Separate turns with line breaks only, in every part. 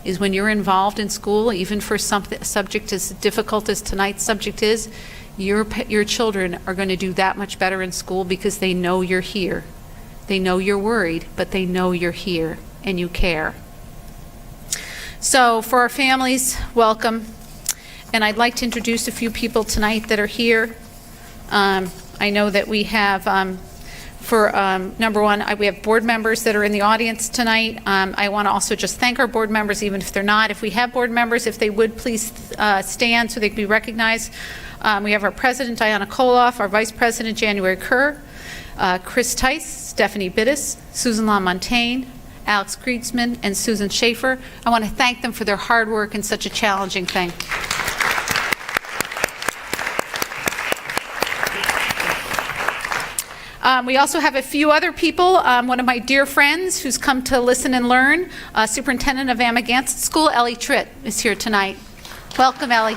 is when you're involved in school, even for something subject as difficult as tonight's subject is, your children are going to do that much better in school because they know you're here. They know you're worried, but they know you're here and you care. So for our families, welcome. And I'd like to introduce a few people tonight that are here. I know that we have, number one, we have board members that are in the audience tonight. I want to also just thank our board members, even if they're not. If we have board members, if they would please stand so they can be recognized. We have our president, Diana Koloff, our vice president, January Kerr, Chris Tice, Stephanie Bittis, Susan LaMontagne, Alex Kriegsman, and Susan Schaefer. I want to thank them for their hard work in such a challenging thing. We also have a few other people. One of my dear friends who's come to listen and learn, Superintendent of Amagansett School, Ellie Tritt, is here tonight. Welcome, Ellie.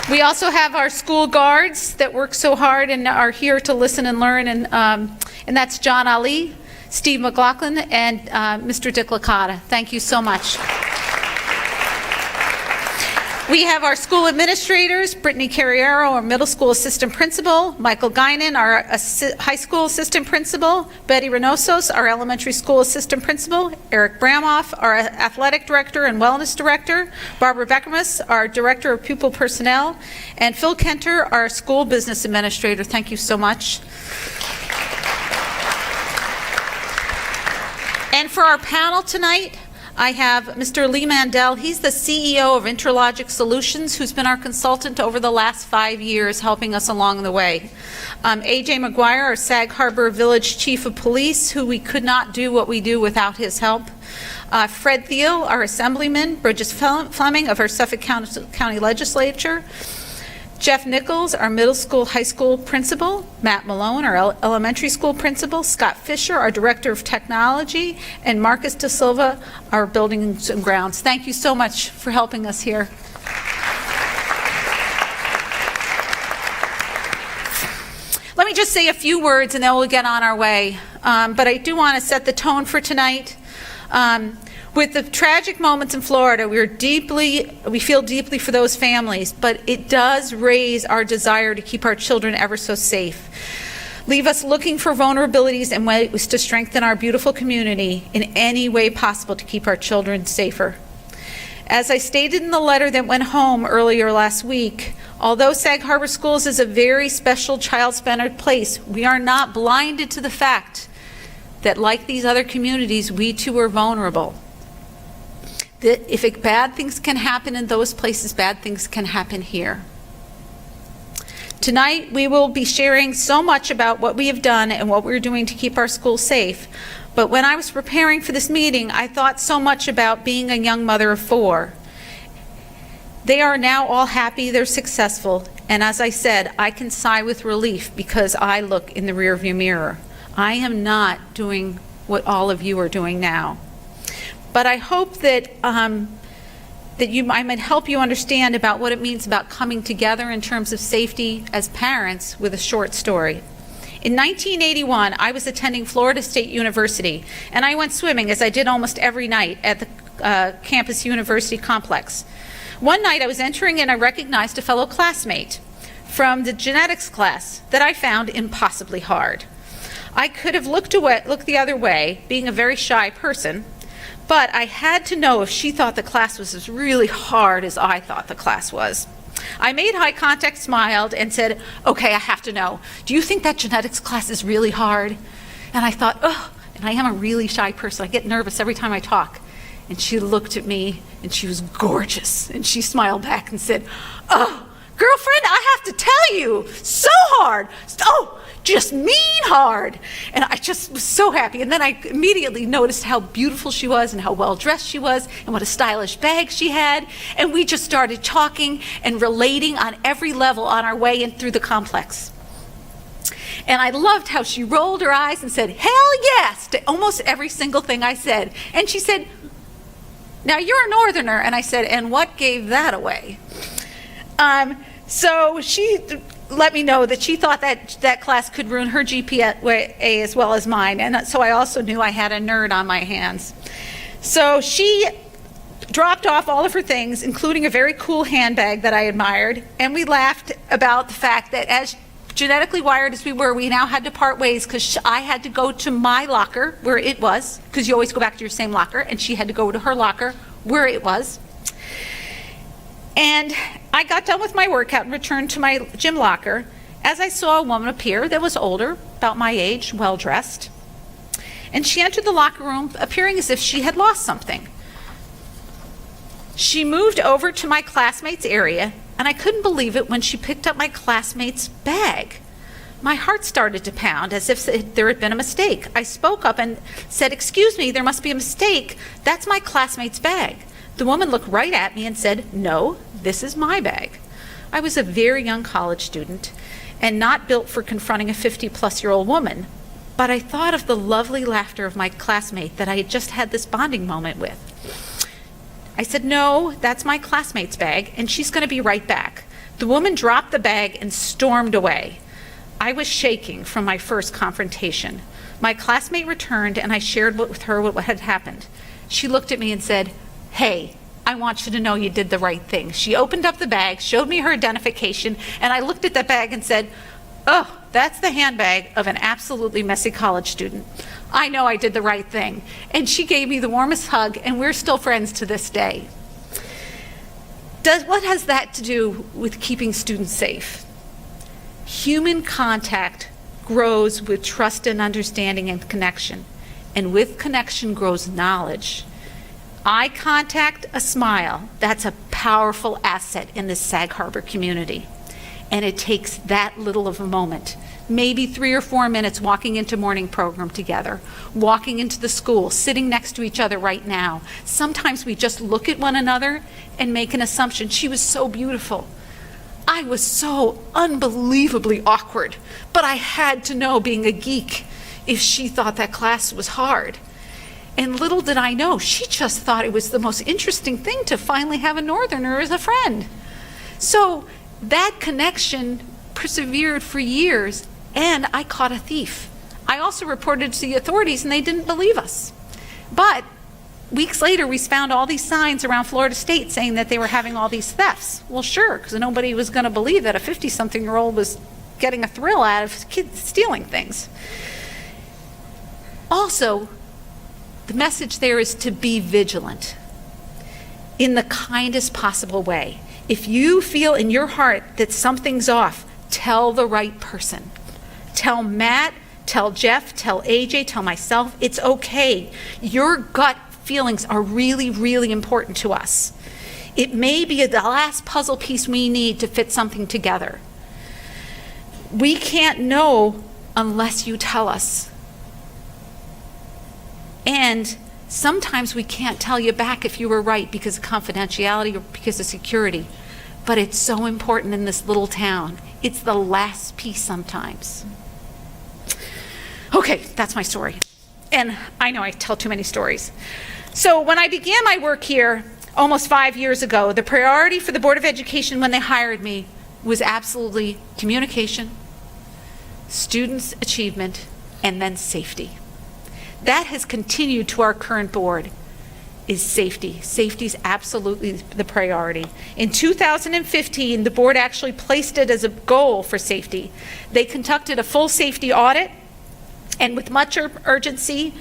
We also have our school guards that work so hard and are here to listen and learn, and that's John Ali, Steve McLaughlin, and Mr. Dick Licata. Thank you so much. We have our school administrators, Brittany Carriero, our middle school assistant principal, Michael Guinan, our high school assistant principal, Betty Reynosos, our elementary school assistant principal, Eric Bramoff, our athletic director and wellness director, Barbara Beckermus, our director of pupil personnel, and Phil Kenter, our school business administrator. Thank you so much. And for our panel tonight, I have Mr. Lee Mandel. He's the CEO of Interlogic Solutions, who's been our consultant over the last 5 years, helping us along the way. A.J. McGuire, our Sag Harbor Village Chief of Police, who we could not do what we do without his help. Fred Thiel, our Assemblyman. Bridges Fleming of our Suffolk County Legislature. Jeff Nichols, our middle school, high school principal. Matt Malone, our elementary school principal. Scott Fisher, our director of technology. And Marcus De Silva, our buildings and grounds. Thank you so much for helping us here. Let me just say a few words and then we'll get on our way. But I do want to set the tone for tonight. With the tragic moments in Florida, we feel deeply for those families, but it does raise our desire to keep our children ever so safe. Leave us looking for vulnerabilities and ways to strengthen our beautiful community in any way possible to keep our children safer. As I stated in the letter that went home earlier last week, although Sag Harbor Schools is a very special child-centered place, we are not blinded to the fact that, like these other communities, we too are vulnerable. That if bad things can happen in those places, bad things can happen here. Tonight, we will be sharing so much about what we have done and what we're doing to keep our schools safe. But when I was preparing for this meeting, I thought so much about being a young mother of 4. They are now all happy, they're successful, and as I said, I can sigh with relief because I look in the rearview mirror. I am not doing what all of you are doing now. But I hope that I might help you understand about what it means about coming together in terms of safety as parents with a short story. In 1981, I was attending Florida State University, and I went swimming, as I did almost every night, at the campus university complex. One night I was entering and I recognized a fellow classmate from the genetics class that I found impossibly hard. I could have looked the other way, being a very shy person, but I had to know if she thought the class was as really hard as I thought the class was. I made eye contact, smiled, and said, okay, I have to know. Do you think that genetics class is really hard? And I thought, oh, and I am a really shy person. I get nervous every time I talk. And she looked at me, and she was gorgeous. And she smiled back and said, oh, girlfriend, I have to tell you, so hard. Oh, just mean hard. And I just was so happy. And then I immediately noticed how beautiful she was and how well dressed she was and what a stylish bag she had. And we just started talking and relating on every level on our way in through the complex. And I loved how she rolled her eyes and said, hell yes, to almost every single thing I said. And she said, now you're a Northerner. And I said, and what gave that away? So she let me know that she thought that that class could ruin her GPA as well as mine. And so I also knew I had a nerd on my hands. So she dropped off all of her things, including a very cool handbag that I admired, and we laughed about the fact that as genetically wired as we were, we now had to part ways because I had to go to my locker where it was, because you always go back to your same locker, and she had to go to her locker where it was. And I got done with my workout and returned to my gym locker as I saw a woman appear that was older, about my age, well-dressed. And she entered the locker room appearing as if she had lost something. She moved over to my classmates' area, and I couldn't believe it when she picked up my classmate's bag. My heart started to pound as if there had been a mistake. I spoke up and said, "Excuse me, there must be a mistake. That's my classmate's bag." The woman looked right at me and said, "No, this is my bag." I was a very young college student and not built for confronting a 50-plus-year-old woman, but I thought of the lovely laughter of my classmate that I had just had this bonding moment with. I said, "No, that's my classmate's bag, and she's going to be right back." The woman dropped the bag and stormed away. I was shaking from my first confrontation. My classmate returned, and I shared with her what had happened. She looked at me and said, "Hey, I want you to know you did the right thing." She opened up the bag, showed me her identification, and I looked at the bag and said, "Oh, that's the handbag of an absolutely messy college student. I know I did the right thing." And she gave me the warmest hug, and we're still friends to this day. What has that to do with keeping students safe? Human contact grows with trust and understanding and connection, and with connection grows knowledge. Eye contact, a smile, that's a powerful asset in this Sag Harbor community. And it takes that little of a moment, maybe 3 or 4 minutes walking into morning program together, walking into the school, sitting next to each other right now. Sometimes we just look at one another and make an assumption. She was so beautiful. I was so unbelievably awkward, but I had to know, being a geek, if she thought that class was hard. And little did I know, she just thought it was the most interesting thing to finally have a Northerner as a friend. So that connection persevered for years, and I caught a thief. I also reported to the authorities, and they didn't believe us. But weeks later, we found all these signs around Florida State saying that they were having all these thefts. Well, sure, because nobody was going to believe that a 50-something-year-old was getting a thrill out of kids stealing things. Also, the message there is to be vigilant in the kindest possible way. If you feel in your heart that something's off, tell the right person. Tell Matt, tell Jeff, tell AJ, tell myself. It's okay. Your gut feelings are really, really important to us. It may be the last puzzle piece we need to fit something together. We can't know unless you tell us. And sometimes we can't tell you back if you were right because of confidentiality or because of security. But it's so important in this little town. It's the last piece sometimes. Okay, that's my story. And I know I tell too many stories. So when I began my work here almost 5 years ago, the priority for the Board of Education when they hired me was absolutely communication, students' achievement, and then safety. That has continued to our current board, is safety. Safety is absolutely the priority. In 2015, the board actually placed it as a goal for safety. They conducted a full safety audit, and with much urgency,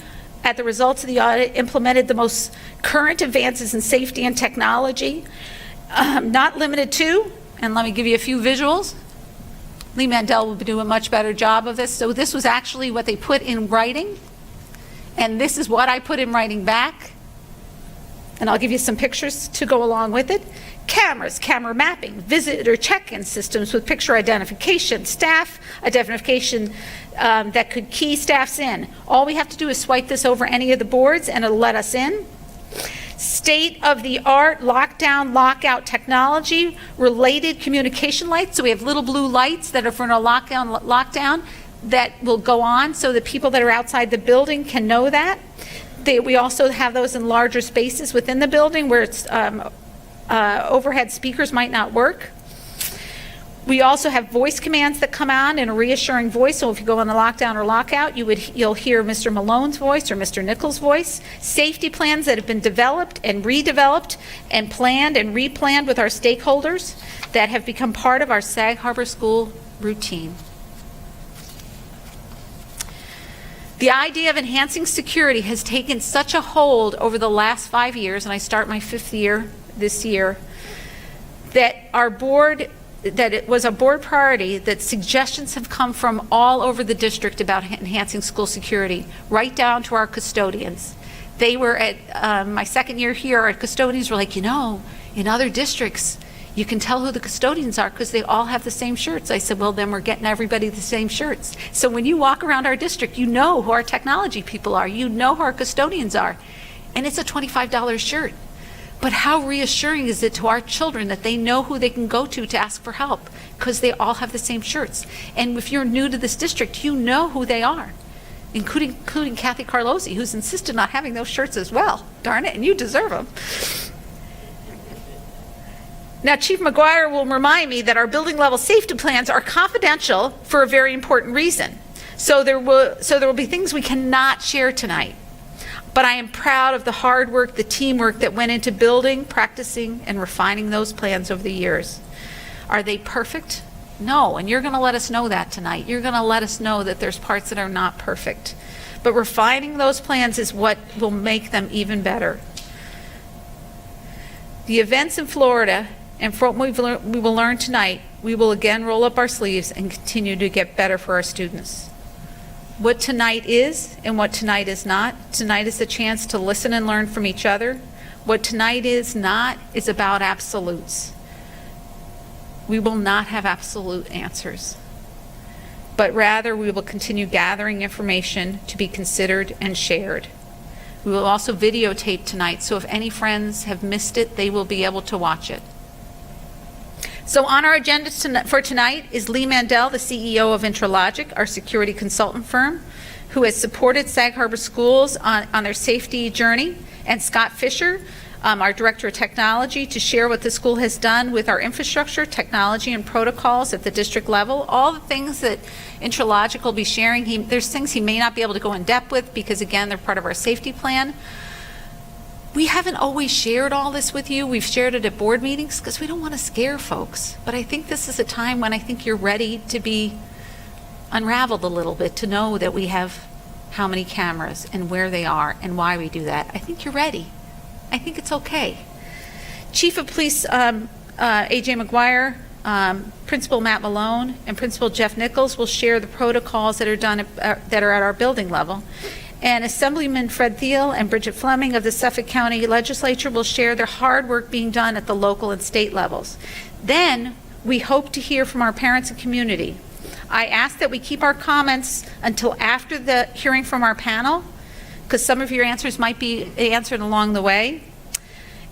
at the results of the audit, implemented the most current advances in safety and technology, not limited to, and let me give you a few visuals. Lee Mandel will do a much better job of this. So this was actually what they put in writing, and this is what I put in writing back. And I'll give you some pictures to go along with it. Cameras, camera mapping, visitor check-in systems with picture identification, staff identification that could key staffs in. All we have to do is swipe this over any of the boards and it'll let us in. State-of-the-art lockdown, lockout technology, related communication lights. So we have little blue lights that are for a lockdown that will go on so that people that are outside the building can know that. We also have those in larger spaces within the building where it's overhead speakers might not work. We also have voice commands that come on in a reassuring voice, so if you go on the lockdown or lockout, you'll hear Mr. Malone's voice or Mr. Nichols' voice. Safety plans that have been developed and redeveloped and planned and replanned with our stakeholders that have become part of our Sag Harbor School routine. The idea of enhancing security has taken such a hold over the last 5 years, and I start my 5th year this year, that it was a board priority, that suggestions have come from all over the district about enhancing school security, right down to our custodians. They were at my 2nd year here, our custodians were like, in other districts, you can tell who the custodians are because they all have the same shirts. I said, well, then we're getting everybody the same shirts. So when you walk around our district, you know who our technology people are, you know who our custodians are, and it's a $25 shirt. But how reassuring is it to our children that they know who they can go to ask for help because they all have the same shirts? And if you're new to this district, you know who they are, including Kathy Carlozzi, who's insisted on having those shirts as well. Darn it, and you deserve them. Now, Chief McGuire will remind me that our building level safety plans are confidential for a very important reason. So there will be things we cannot share tonight. But I am proud of the hard work, the teamwork that went into building, practicing, and refining those plans over the years. Are they perfect? No, and you're going to let us know that tonight. You're going to let us know that there's parts that are not perfect. But refining those plans is what will make them even better. The events in Florida, and from what we will learn tonight, we will again roll up our sleeves and continue to get better for our students. What tonight is and what tonight is not. Tonight is a chance to listen and learn from each other. What tonight is not is about absolutes. We will not have absolute answers, but rather we will continue gathering information to be considered and shared. We will also videotape tonight, so if any friends have missed it, they will be able to watch it. So on our agenda for tonight is Lee Mandel, the CEO of Intralogic, our security consultant firm, who has supported Sag Harbor schools on their safety journey, and Scott Fisher, our Director of Technology, to share what the school has done with our infrastructure, technology, and protocols at the district level. All the things that Intralogic will be sharing, there's things he may not be able to go in depth with because, again, they're part of our safety plan. We haven't always shared all this with you. We've shared it at board meetings because we don't want to scare folks. But I think this is a time when I think you're ready to be unraveled a little bit, to know that we have how many cameras and where they are and why we do that. I think you're ready. I think it's okay. Chief of Police A.J. McGuire, Principal Matt Malone, and Principal Jeff Nichols will share the protocols that are done that are at our building level. And Assemblyman Fred Thiel and Bridget Fleming of the Suffolk County Legislature will share their hard work being done at the local and state levels. Then we hope to hear from our parents and community. I ask that we keep our comments until after the hearing from our panel, because some of your answers might be answered along the way.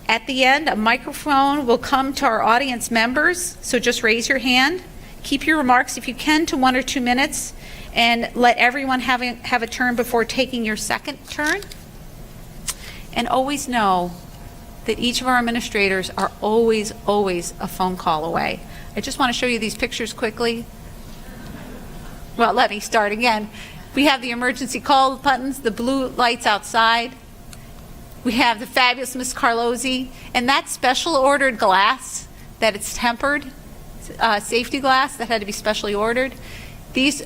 At the end, a microphone will come to our audience members, so just raise your hand. Keep your remarks, if you can, to 1 or 2 minutes, and let everyone have a turn before taking your second turn. And always know that each of our administrators are always a phone call away. I just want to show you these pictures quickly. Well, let me start again. We have the emergency call buttons, the blue lights outside. We have the fabulous Miss Carlozzi, and that special ordered glass that it's tempered, safety glass that had to be specially ordered. These,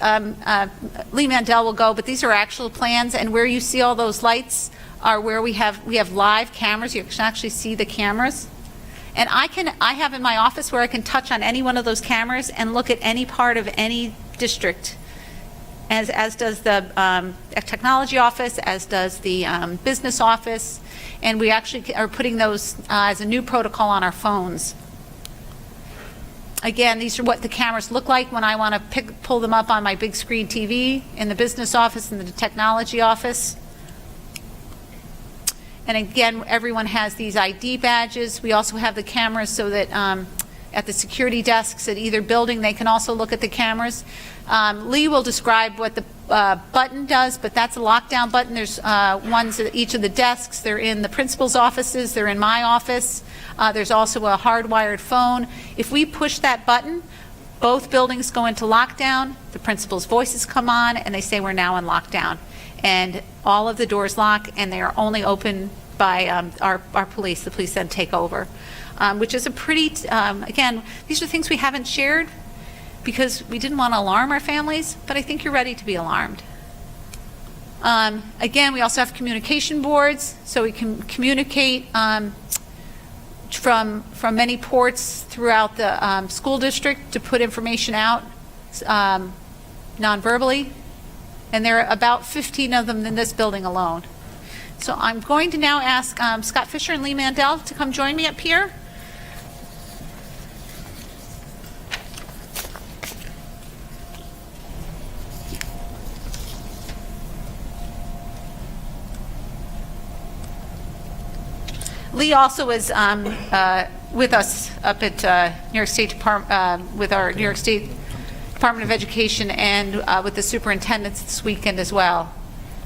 Lee Mandel will go, but these are actual plans, and where you see all those lights are where we have live cameras. You can actually see the cameras. And I have in my office where I can touch on any one of those cameras and look at any part of any district, as does the technology office, as does the business office, and we actually are putting those as a new protocol on our phones. Again, these are what the cameras look like when I want to pull them up on my big screen TV in the business office and the technology office. And again, everyone has these ID badges. We also have the cameras so that at the security desks at either building, they can also look at the cameras. Lee will describe what the button does, but that's a lockdown button. There's ones at each of the desks. They're in the principal's offices. They're in my office. There's also a hardwired phone. If we push that button, both buildings go into lockdown, the principal's voices come on, and they say we're now in lockdown. And all of the doors lock, and they are only open by our police. The police then take over, which is a pretty, again, these are things we haven't shared because we didn't want to alarm our families, but I think you're ready to be alarmed. Again, we also have communication boards, so we can communicate from many ports throughout the school district to put information out non-verbally, and there are about 15 of them in this building alone. So I'm going to now ask Scott Fisher and Lee Mandel to come join me up here. Lee also is with us up at New York State Department, with our New York State Department of Education, and with the superintendents this weekend as well.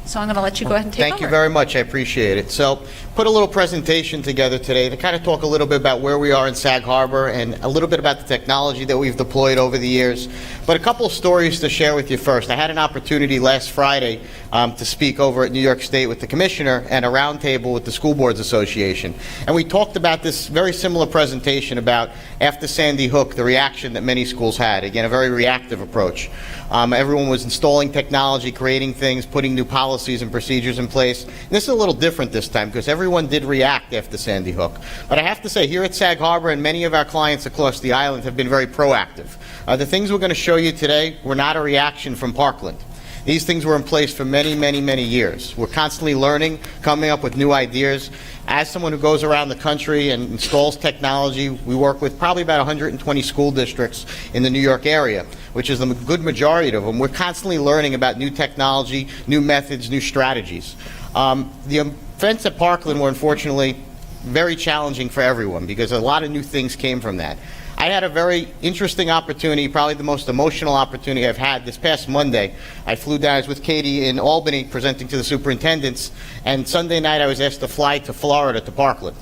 So I'm going to let you go ahead and take over.
Thank you very much. I appreciate it. So put a little presentation together today to kind of talk a little bit about where we are in Sag Harbor and a little bit about the technology that we've deployed over the years. But a couple of stories to share with you first. I had an opportunity last Friday to speak over at New York State with the commissioner and a roundtable with the School Boards Association. And we talked about this very similar presentation about after Sandy Hook, the reaction that many schools had. Again, a very reactive approach. Everyone was installing technology, creating things, putting new policies and procedures in place. And this is a little different this time because everyone did react after Sandy Hook. But I have to say, here at Sag Harbor and many of our clients across the island have been very proactive. The things we're going to show you today were not a reaction from Parkland. These things were in place for many, many, many years. We're constantly learning, coming up with new ideas. As someone who goes around the country and installs technology, we work with probably about 120 school districts in the New York area, which is a good majority of them. We're constantly learning about new technology, new methods, new strategies. The events at Parkland were unfortunately very challenging for everyone because a lot of new things came from that. I had a very interesting opportunity, probably the most emotional opportunity I've had this past Monday. I flew down, I was with Katie in Albany presenting to the superintendents, and Sunday night I was asked to fly to Florida to Parkland.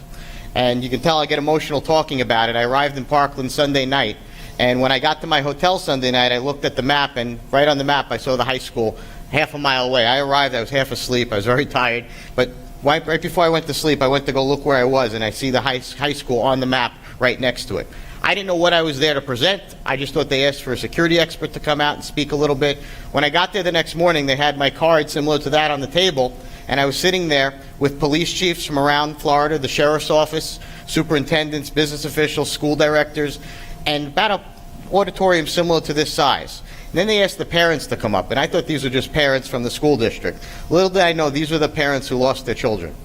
And you can tell I get emotional talking about it. I arrived in Parkland Sunday night, and when I got to my hotel Sunday night, I looked at the map, and right on the map I saw the high school half a mile away. I arrived, I was half asleep, I was very tired, but right before I went to sleep, I went to go look where I was, and I see the high school on the map right next to it. I didn't know what I was there to present. I just thought they asked for a security expert to come out and speak a little bit. When I got there the next morning, they had my card similar to that on the table, and I was sitting there with police chiefs from around Florida, the sheriff's office, superintendents, business officials, school directors, and about an auditorium similar to this size. And then they asked the parents to come up, and I thought these were just parents from the school district. Little did I know these were the parents who lost their children.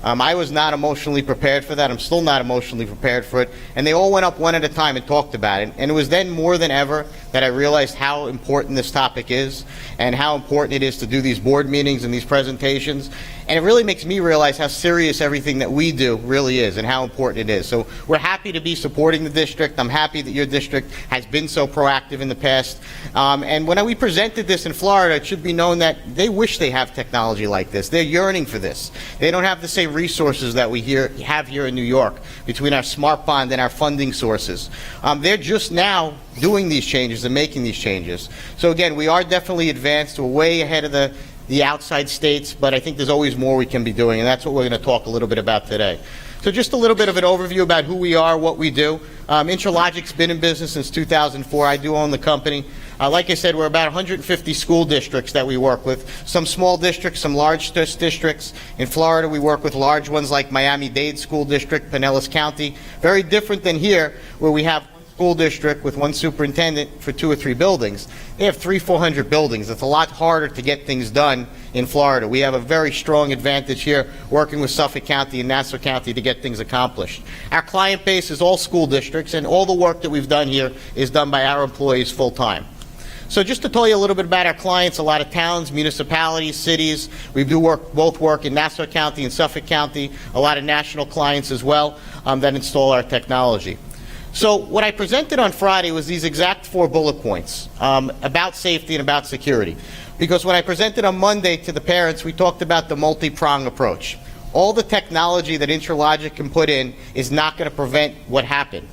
I was not emotionally prepared for that. I'm still not emotionally prepared for it. And they all went up one at a time and talked about it. And it was then more than ever that I realized how important this topic is and how important it is to do these board meetings and these presentations. And it really makes me realize how serious everything that we do really is and how important it is. So we're happy to be supporting the district. I'm happy that your district has been so proactive in the past. And when we presented this in Florida, it should be known that they wish they have technology like this. They're yearning for this. They don't have the same resources that we have here in New York between our smart bond and our funding sources. They're just now doing these changes and making these changes. So again, we are definitely advanced. We're way ahead of the outside states, but I think there's always more we can be doing, and that's what we're going to talk a little bit about today. So just a little bit of an overview about who we are, what we do. Intralogic's been in business since 2004. I do own the company. Like I said, we're about 150 school districts that we work with. Some small districts, some large districts. In Florida, we work with large ones like Miami-Dade School District, Pinellas County. Very different than here, where we have one school district with one superintendent for 2 or 3 buildings. They have 300-400 buildings. It's a lot harder to get things done in Florida. We have a very strong advantage here working with Suffolk County and Nassau County to get things accomplished. Our client base is all school districts, and all the work that we've done here is done by our employees full-time. So just to tell you a little bit about our clients, a lot of towns, municipalities, cities. We do both work in Nassau County and Suffolk County, a lot of national clients as well that install our technology. So what I presented on Friday was these exact 4 bullet points about safety and about security. Because when I presented on Monday to the parents, we talked about the multi-prong approach. All the technology that Intralogic can put in is not going to prevent what happened.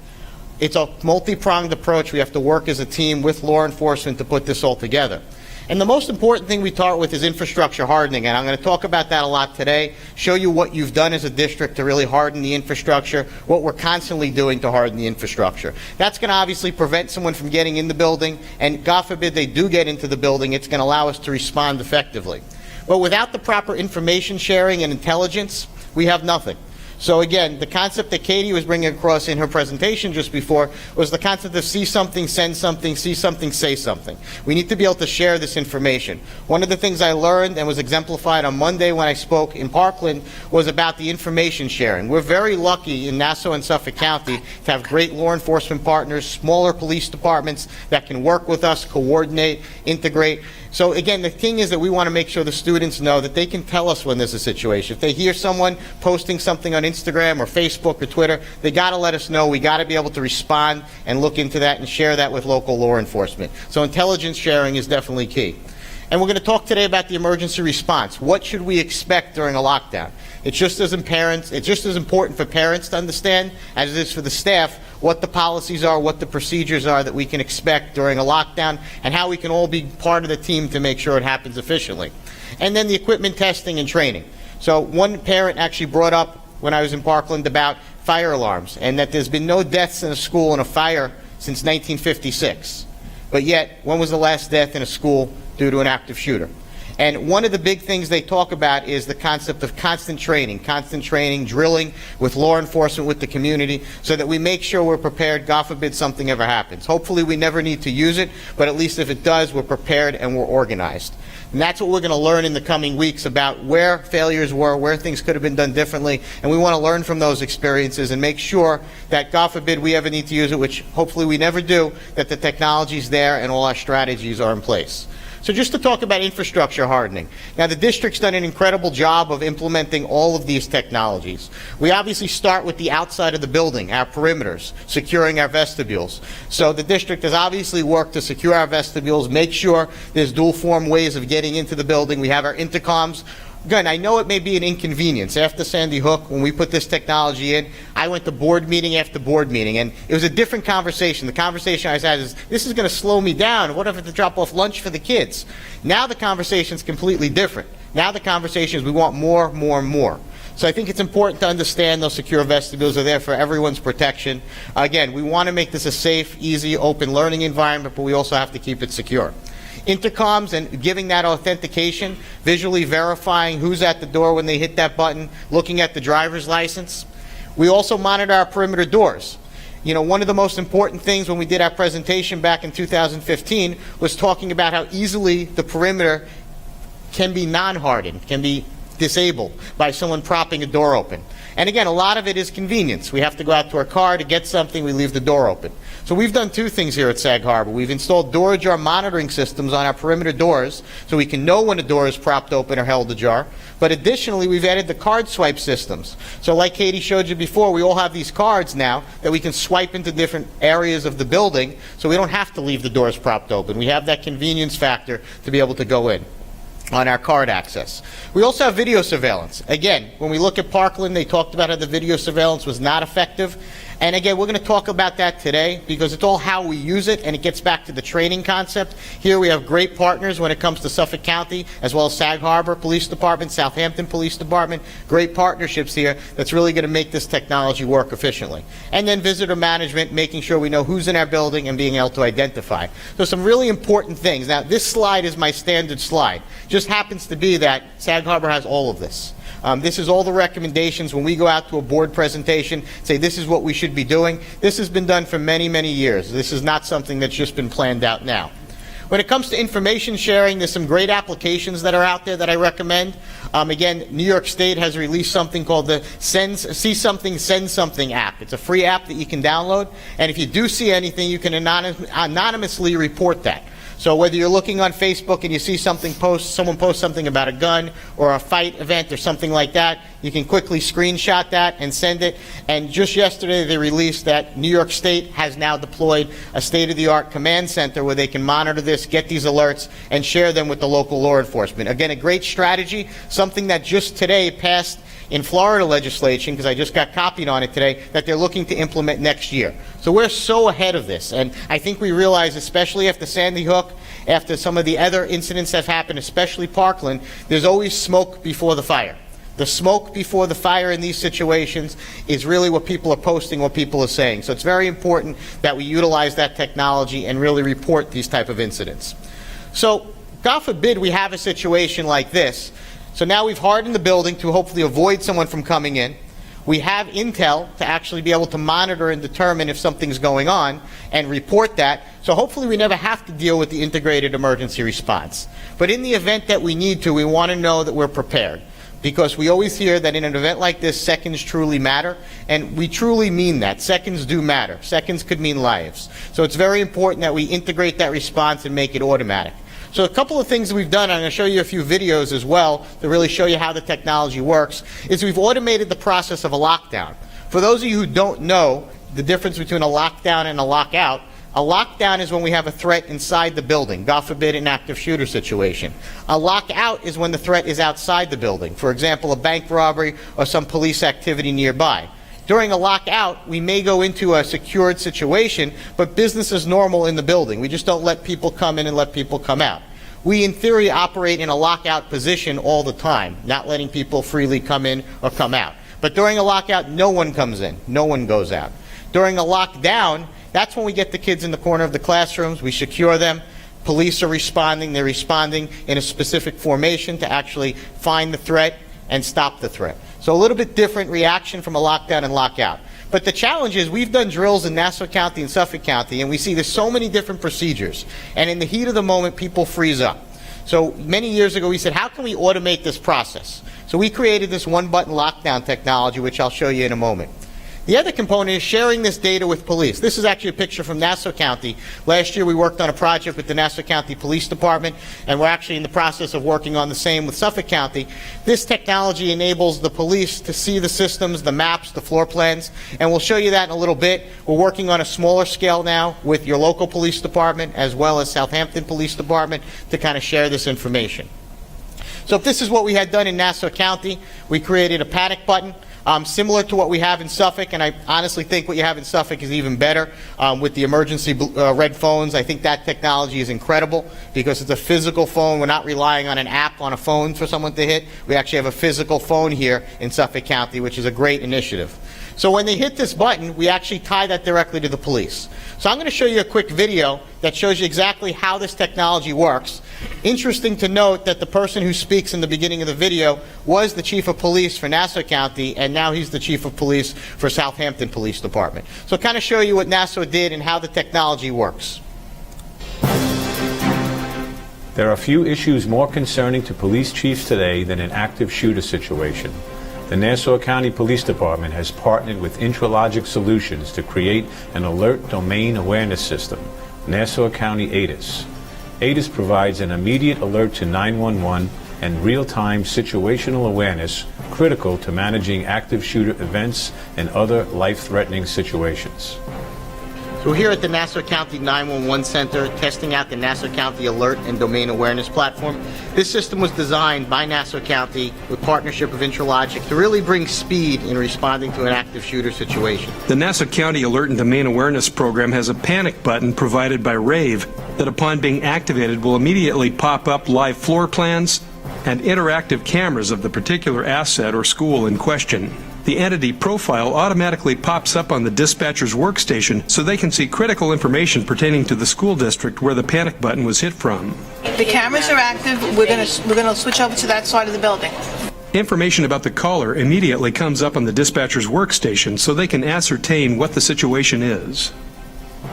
It's a multi-pronged approach. We have to work as a team with law enforcement to put this all together. And the most important thing we start with is infrastructure hardening, and I'm going to talk about that a lot today, show you what you've done as a district to really harden the infrastructure, what we're constantly doing to harden the infrastructure. That's going to obviously prevent someone from getting in the building, and God forbid they do get into the building, it's going to allow us to respond effectively. But without the proper information sharing and intelligence, we have nothing. So again, the concept that Katie was bringing across in her presentation just before was the concept of see something, send something, see something, say something. We need to be able to share this information. One of the things I learned and was exemplified on Monday when I spoke in Parkland was about the information sharing. We're very lucky in Nassau and Suffolk County to have great law enforcement partners, smaller police departments that can work with us, coordinate, integrate. So again, the thing is that we want to make sure the students know that they can tell us when there's a situation. If they hear someone posting something on Instagram or Facebook or Twitter, they got to let us know. We got to be able to respond and look into that and share that with local law enforcement. So intelligence sharing is definitely key. And we're going to talk today about the emergency response. What should we expect during a lockdown? It's just as important for parents to understand as it is for the staff what the policies are, what the procedures are that we can expect during a lockdown, and how we can all be part of the team to make sure it happens efficiently. And then the equipment testing and training. So one parent actually brought up when I was in Parkland about fire alarms, and that there's been no deaths in a school in a fire since 1956. But yet, when was the last death in a school due to an active shooter? And one of the big things they talk about is the concept of constant training, drilling with law enforcement, with the community, so that we make sure we're prepared, God forbid something ever happens. Hopefully we never need to use it, but at least if it does, we're prepared and we're organized. And that's what we're going to learn in the coming weeks about where failures were, where things could have been done differently, and we want to learn from those experiences and make sure that, God forbid, we ever need to use it, which hopefully we never do, that the technology's there and all our strategies are in place. So just to talk about infrastructure hardening. Now, the district's done an incredible job of implementing all of these technologies. We obviously start with the outside of the building, our perimeters, securing our vestibules. So the district has obviously worked to secure our vestibules, make sure there's dual form ways of getting into the building. We have our intercoms. Again, I know it may be an inconvenience. After Sandy Hook, when we put this technology in, I went to board meeting after board meeting, and it was a different conversation. The conversation I had is, this is going to slow me down. What if I have to drop off lunch for the kids? Now the conversation's completely different. Now the conversation is we want more, more, more. So I think it's important to understand those secure vestibules are there for everyone's protection. Again, we want to make this a safe, easy, open learning environment, but we also have to keep it secure. Intercoms and giving that authentication, visually verifying who's at the door when they hit that button, looking at the driver's license. We also monitor our perimeter doors. You know, one of the most important things when we did our presentation back in 2015 was talking about how easily the perimeter can be non-hardened, can be disabled by someone propping a door open. And again, a lot of it is convenience. We have to go out to our car to get something, we leave the door open. So we've done two things here at Sag Harbor. We've installed door ajar monitoring systems on our perimeter doors so we can know when a door is propped open or held ajar. But additionally, we've added the card swipe systems. So like Katie showed you before, we all have these cards now that we can swipe into different areas of the building so we don't have to leave the doors propped open. We have that convenience factor to be able to go in on our card access. We also have video surveillance. Again, when we look at Parkland, they talked about how the video surveillance was not effective. And again, we're going to talk about that today because it's all how we use it, and it gets back to the training concept. Here we have great partners when it comes to Suffolk County, as well as Sag Harbor Police Department, Southampton Police Department. Great partnerships here that's really going to make this technology work efficiently. And then visitor management, making sure we know who's in our building and being able to identify. So some really important things. Now, this slide is my standard slide. Just happens to be that Sag Harbor has all of this. This is all the recommendations when we go out to a board presentation, say this is what we should be doing. This has been done for many, many years. This is not something that's just been planned out now. When it comes to information sharing, there's some great applications that are out there that I recommend. Again, New York State has released something called the See Something, Send Something app. It's a free app that you can download, and if you do see anything, you can anonymously report that. So whether you're looking on Facebook and you see something someone post something about a gun or a fight event or something like that, you can quickly screenshot that and send it. And just yesterday they released that New York State has now deployed a state-of-the-art command center where they can monitor this, get these alerts, and share them with the local law enforcement. Again, a great strategy, something that just today passed in Florida legislation, because I just got copied on it today, that they're looking to implement next year. So we're so ahead of this, and I think we realize, especially after Sandy Hook, after some of the other incidents that have happened, especially Parkland, there's always smoke before the fire. The smoke before the fire in these situations is really what people are posting, what people are saying. So it's very important that we utilize that technology and really report these type of incidents. So God forbid we have a situation like this. So now we've hardened the building to hopefully avoid someone from coming in. We have intel to actually be able to monitor and determine if something's going on and report that. So hopefully we never have to deal with the integrated emergency response. But in the event that we need to, we want to know that we're prepared. Because we always hear that in an event like this, seconds truly matter, and we truly mean that. Seconds do matter. Seconds could mean lives. So it's very important that we integrate that response and make it automatic. So a couple of things that we've done, I'm going to show you a few videos as well to really show you how the technology works, is we've automated the process of a lockdown. For those of you who don't know the difference between a lockdown and a lockout, a lockdown is when we have a threat inside the building, God forbid an active shooter situation. A lockout is when the threat is outside the building, for example, a bank robbery or some police activity nearby. During a lockout, we may go into a secured situation, but business is normal in the building. We just don't let people come in and let people come out. We, in theory, operate in a lockout position all the time, not letting people freely come in or come out. But during a lockout, no one comes in, no one goes out. During a lockdown, that's when we get the kids in the corner of the classrooms, we secure them, police are responding, they're responding in a specific formation to actually find the threat and stop the threat. So a little bit different reaction from a lockdown and lockout. But the challenge is we've done drills in Nassau County and Suffolk County, and we see there's so many different procedures. And in the heat of the moment, people freeze up. So many years ago, we said, how can we automate this process? So we created this one-button lockdown technology, which I'll show you in a moment. The other component is sharing this data with police. This is actually a picture from Nassau County. Last year we worked on a project with the Nassau County Police Department, and we're actually in the process of working on the same with Suffolk County. This technology enables the police to see the systems, the maps, the floor plans, and we'll show you that in a little bit. We're working on a smaller scale now with your local police department as well as Southampton Police Department to kind of share this information. So if this is what we had done in Nassau County, we created a panic button. Similar to what we have in Suffolk, and I honestly think what you have in Suffolk is even better with the emergency red phones. I think that technology is incredible because it's a physical phone. We're not relying on an app on a phone for someone to hit. We actually have a physical phone here in Suffolk County, which is a great initiative. So when they hit this button, we actually tie that directly to the police. So I'm going to show you a quick video that shows you exactly how this technology works. Interesting to note that the person who speaks in the beginning of the video was the chief of police for Nassau County, and now he's the chief of police for Southampton Police Department. So kind of show you what Nassau did and how the technology works.
There are few issues more concerning to police chiefs today than an active shooter situation. The Nassau County Police Department has partnered with Intralogic Solutions to create an alert domain awareness system, Nassau County ADIS. ADIS provides an immediate alert to 911 and real-time situational awareness critical to managing active shooter events and other life-threatening situations.
So we're here at the Nassau County 911 Center testing out the Nassau County Alert and Domain Awareness Platform. This system was designed by Nassau County with partnership of Intralogic to really bring speed in responding to an active shooter situation.
The Nassau County Alert and Domain Awareness Program has a panic button provided by RAVE that upon being activated will immediately pop up live floor plans and interactive cameras of the particular asset or school in question. The entity profile automatically pops up on the dispatcher's workstation so they can see critical information pertaining to the school district where the panic button was hit from.
The cameras are active. We're going to switch over to that side of the building.
Information about the caller immediately comes up on the dispatcher's workstation so they can ascertain what the situation is.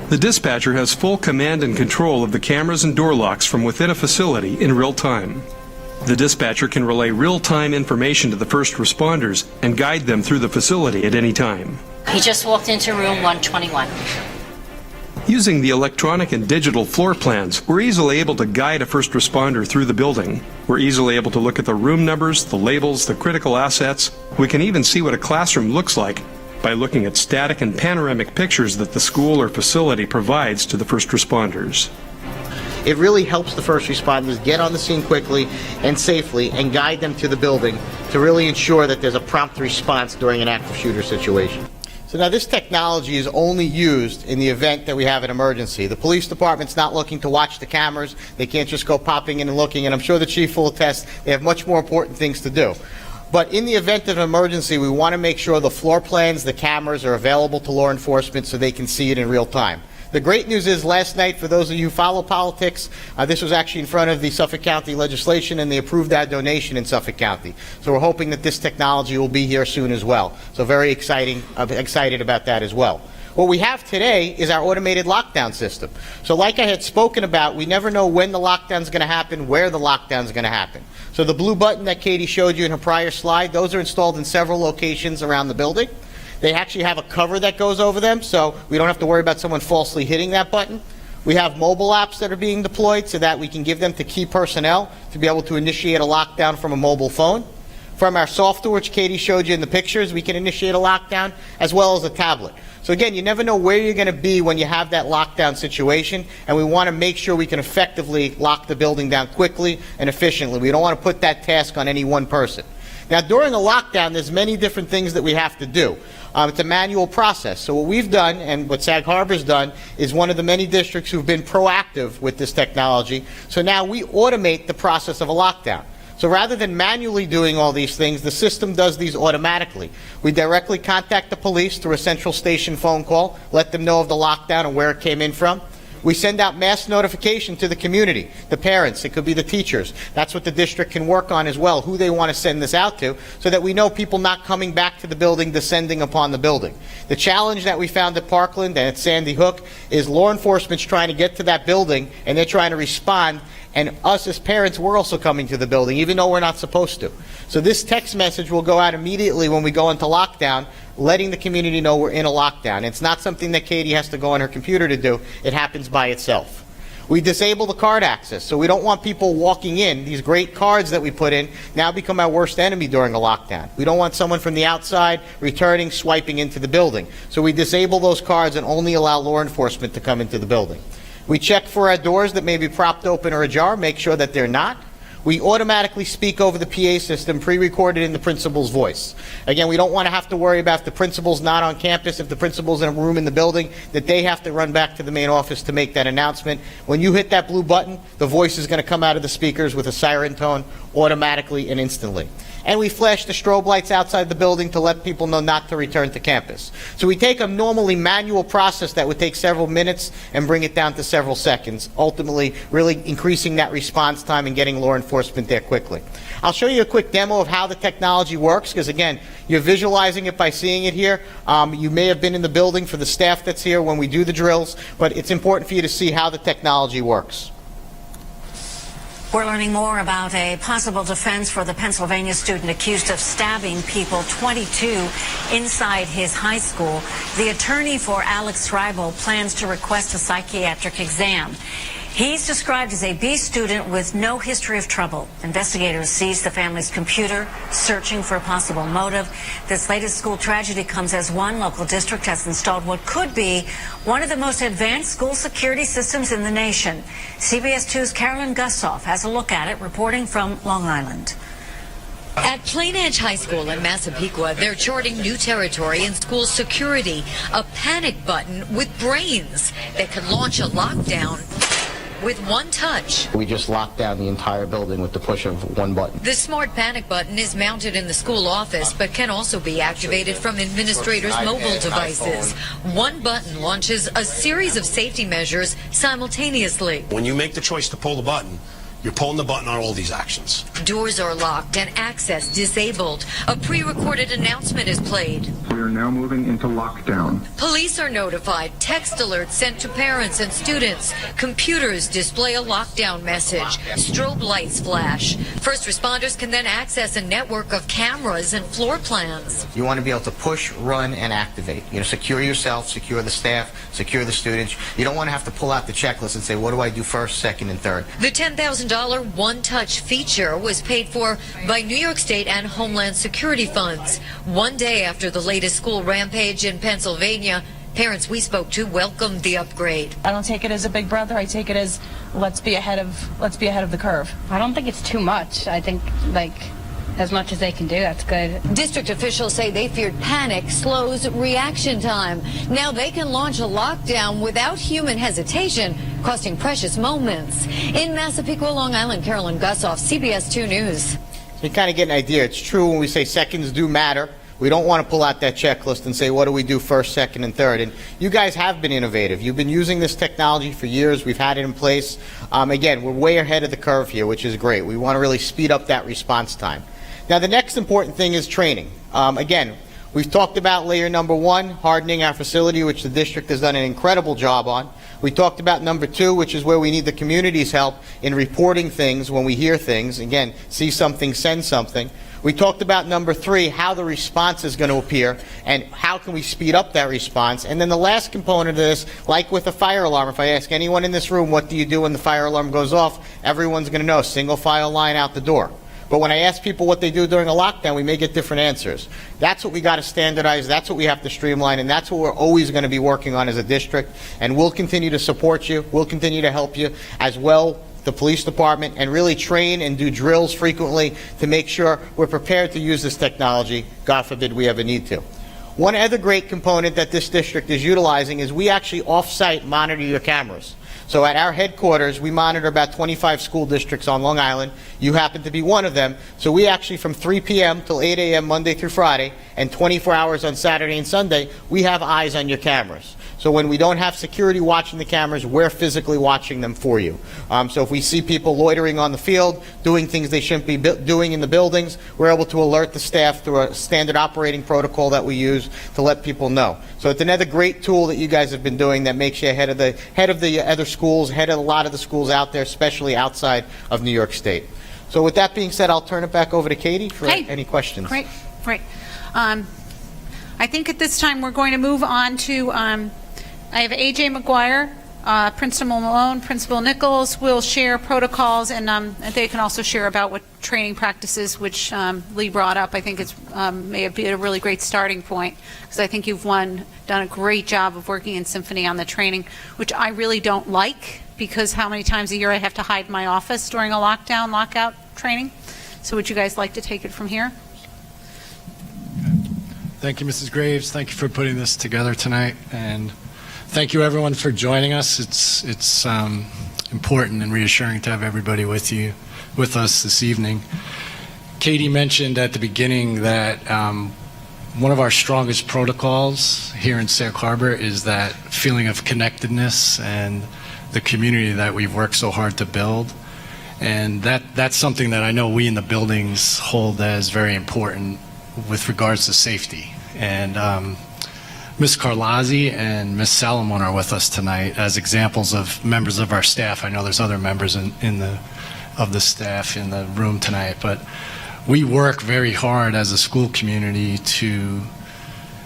The dispatcher has full command and control of the cameras and door locks from within a facility in real time. The dispatcher can relay real-time information to the first responders and guide them through the facility at any time.
He just walked into room 121.
Using the electronic and digital floor plans, we're easily able to guide a first responder through the building. We're easily able to look at the room numbers, the labels, the critical assets. We can even see what a classroom looks like by looking at static and panoramic pictures that the school or facility provides to the first responders.
It really helps the first responders get on the scene quickly and safely and guide them to the building to really ensure that there's a prompt response during an active shooter situation. So now this technology is only used in the event that we have an emergency. The police department's not looking to watch the cameras. They can't just go popping in and looking, and I'm sure the chief will attest they have much more important things to do. But in the event of an emergency, we want to make sure the floor plans, the cameras are available to law enforcement so they can see it in real time. The great news is last night, for those of you who follow politics, this was actually in front of the Suffolk County legislation, and they approved that donation in Suffolk County. So we're hoping that this technology will be here soon as well. So very excited about that as well. What we have today is our automated lockdown system. So like I had spoken about, we never know when the lockdown is going to happen, where the lockdown is going to happen. So the blue button that Katie showed you in her prior slide, those are installed in several locations around the building. They actually have a cover that goes over them, so we don't have to worry about someone falsely hitting that button. We have mobile apps that are being deployed so that we can give them to key personnel to be able to initiate a lockdown from a mobile phone. From our software, which Katie showed you in the pictures, we can initiate a lockdown, as well as a tablet. So again, you never know where you're going to be when you have that lockdown situation, and we want to make sure we can effectively lock the building down quickly and efficiently. We don't want to put that task on any one person. Now, during a lockdown, there's many different things that we have to do. It's a manual process. So what we've done, and what Sag Harbor's done, is one of the many districts who've been proactive with this technology. So now we automate the process of a lockdown. So rather than manually doing all these things, the system does these automatically. We directly contact the police through a central station phone call, let them know of the lockdown and where it came in from. We send out mass notification to the community, the parents, it could be the teachers. That's what the district can work on as well, who they want to send this out to, so that we know people not coming back to the building, descending upon the building. The challenge that we found at Parkland and at Sandy Hook is law enforcement's trying to get to that building, and they're trying to respond, and us as parents, we're also coming to the building, even though we're not supposed to. So this text message will go out immediately when we go into lockdown, letting the community know we're in a lockdown. It's not something that Katie has to go on her computer to do. It happens by itself. We disable the card access, so we don't want people walking in. These great cards that we put in now become our worst enemy during a lockdown. We don't want someone from the outside returning, swiping into the building. So we disable those cards and only allow law enforcement to come into the building. We check for our doors that may be propped open or ajar, make sure that they're not. We automatically speak over the PA system, pre-recorded in the principal's voice. Again, we don't want to have to worry about if the principal's not on campus, if the principal's in a room in the building, that they have to run back to the main office to make that announcement. When you hit that blue button, the voice is going to come out of the speakers with a siren tone automatically and instantly. And we flash the strobe lights outside the building to let people know not to return to campus. So we take a normally manual process that would take several minutes and bring it down to several seconds, ultimately really increasing that response time and getting law enforcement there quickly. I'll show you a quick demo of how the technology works, because again, you're visualizing it by seeing it here. You may have been in the building for the staff that's here when we do the drills, but it's important for you to see how the technology works.
We're learning more about a possible defense for the Pennsylvania student accused of stabbing people 22 inside his high school. The attorney for Alex Schreibel plans to request a psychiatric exam. He's described as a B student with no history of trouble. Investigators seized the family's computer, searching for a possible motive. This latest school tragedy comes as one local district has installed what could be one of the most advanced school security systems in the nation. CBS 2's Carolyn Gussoff has a look at it, reporting from Long Island.
At Plain Edge High School in Massapequa, they're charting new territory in school security, a panic button with brains that could launch a lockdown with one touch.
We just lock down the entire building with the push of one button.
The smart panic button is mounted in the school office, but can also be activated from administrators' mobile devices. One button launches a series of safety measures simultaneously.
When you make the choice to pull the button, you're pulling the button on all these actions.
Doors are locked and access disabled. A pre-recorded announcement is played.
We are now moving into lockdown.
Police are notified. Text alerts sent to parents and students. Computers display a lockdown message. Strobe lights flash. First responders can then access a network of cameras and floor plans.
You want to be able to push, run, and activate. You know, secure yourself, secure the staff, secure the students. You don't want to have to pull out the checklist and say, what do I do first, second, and third?
The $10,000 one-touch feature was paid for by New York State and Homeland Security funds. One day after the latest school rampage in Pennsylvania, Parents we spoke to welcomed the upgrade.
I don't take it as a big brother. I take it as let's be ahead of the curve.
I don't think it's too much. I think, like, as much as they can do, that's good.
District officials say they feared panic slows reaction time. Now they can launch a lockdown without human hesitation, costing precious moments. In Massapequa, Long Island, Carolyn Gussoff, CBS 2 News.
So you kind of get an idea. It's true when we say seconds do matter. We don't want to pull out that checklist and say, what do we do first, second, and third? And you guys have been innovative. You've been using this technology for years. We've had it in place. Again, we're way ahead of the curve here, which is great. We want to really speed up that response time. Now, the next important thing is training. Again, we've talked about layer number 1, hardening our facility, which the district has done an incredible job on. We talked about number 2, which is where we need the community's help in reporting things when we hear things. Again, see something, send something. We talked about number 3, how the response is going to appear and how can we speed up that response. And then the last component of this, like with a fire alarm, if I ask anyone in this room, what do you do when the fire alarm goes off? Everyone's going to know, single file line out the door. But when I ask people what they do during a lockdown, we may get different answers. That's what we got to standardize, that's what we have to streamline, and that's what we're always going to be working on as a district. And we'll continue to support you, we'll continue to help you as well, the police department, and really train and do drills frequently to make sure we're prepared to use this technology, God forbid we ever need to. One other great component that this district is utilizing is we actually off-site monitor your cameras. So at our headquarters, we monitor about 25 school districts on Long Island. You happen to be one of them. So we actually, from 3 p.m. till 8 a.m. Monday through Friday, and 24 hours on Saturday and Sunday, we have eyes on your cameras. So when we don't have security watching the cameras, we're physically watching them for you. So if we see people loitering on the field, doing things they shouldn't be doing in the buildings, we're able to alert the staff through a standard operating protocol that we use to let people know. So it's another great tool that you guys have been doing that makes you ahead of the other schools, ahead of a lot of the schools out there, especially outside of New York State. So with that being said, I'll turn it back over to Katie for any questions.
Great. I think at this time we're going to move on to, I have A.J. McGuire, Principal Malone, Principal Nichols will share protocols, and they can also share about what training practices, which Lee brought up. I think it's may be a really great starting point, because I think you've done a great job of working in Symphony on the training, which I really don't like, because how many times a year I have to hide my office during a lockout training. So would you guys like to take it from here?
Thank you, Mrs. Graves. Thank you for putting this together tonight, and thank you everyone for joining us. It's important and reassuring to have everybody with us this evening. Katie mentioned at the beginning that one of our strongest protocols here in Sag Harbor is that feeling of connectedness and the community that we've worked so hard to build. And that's something that I know we in the buildings hold as very important with regards to safety. And Ms. Carlazzi and Ms. Salomon are with us tonight as examples of members of our staff. I know there's other members of the staff in the room tonight, but we work very hard as a school community to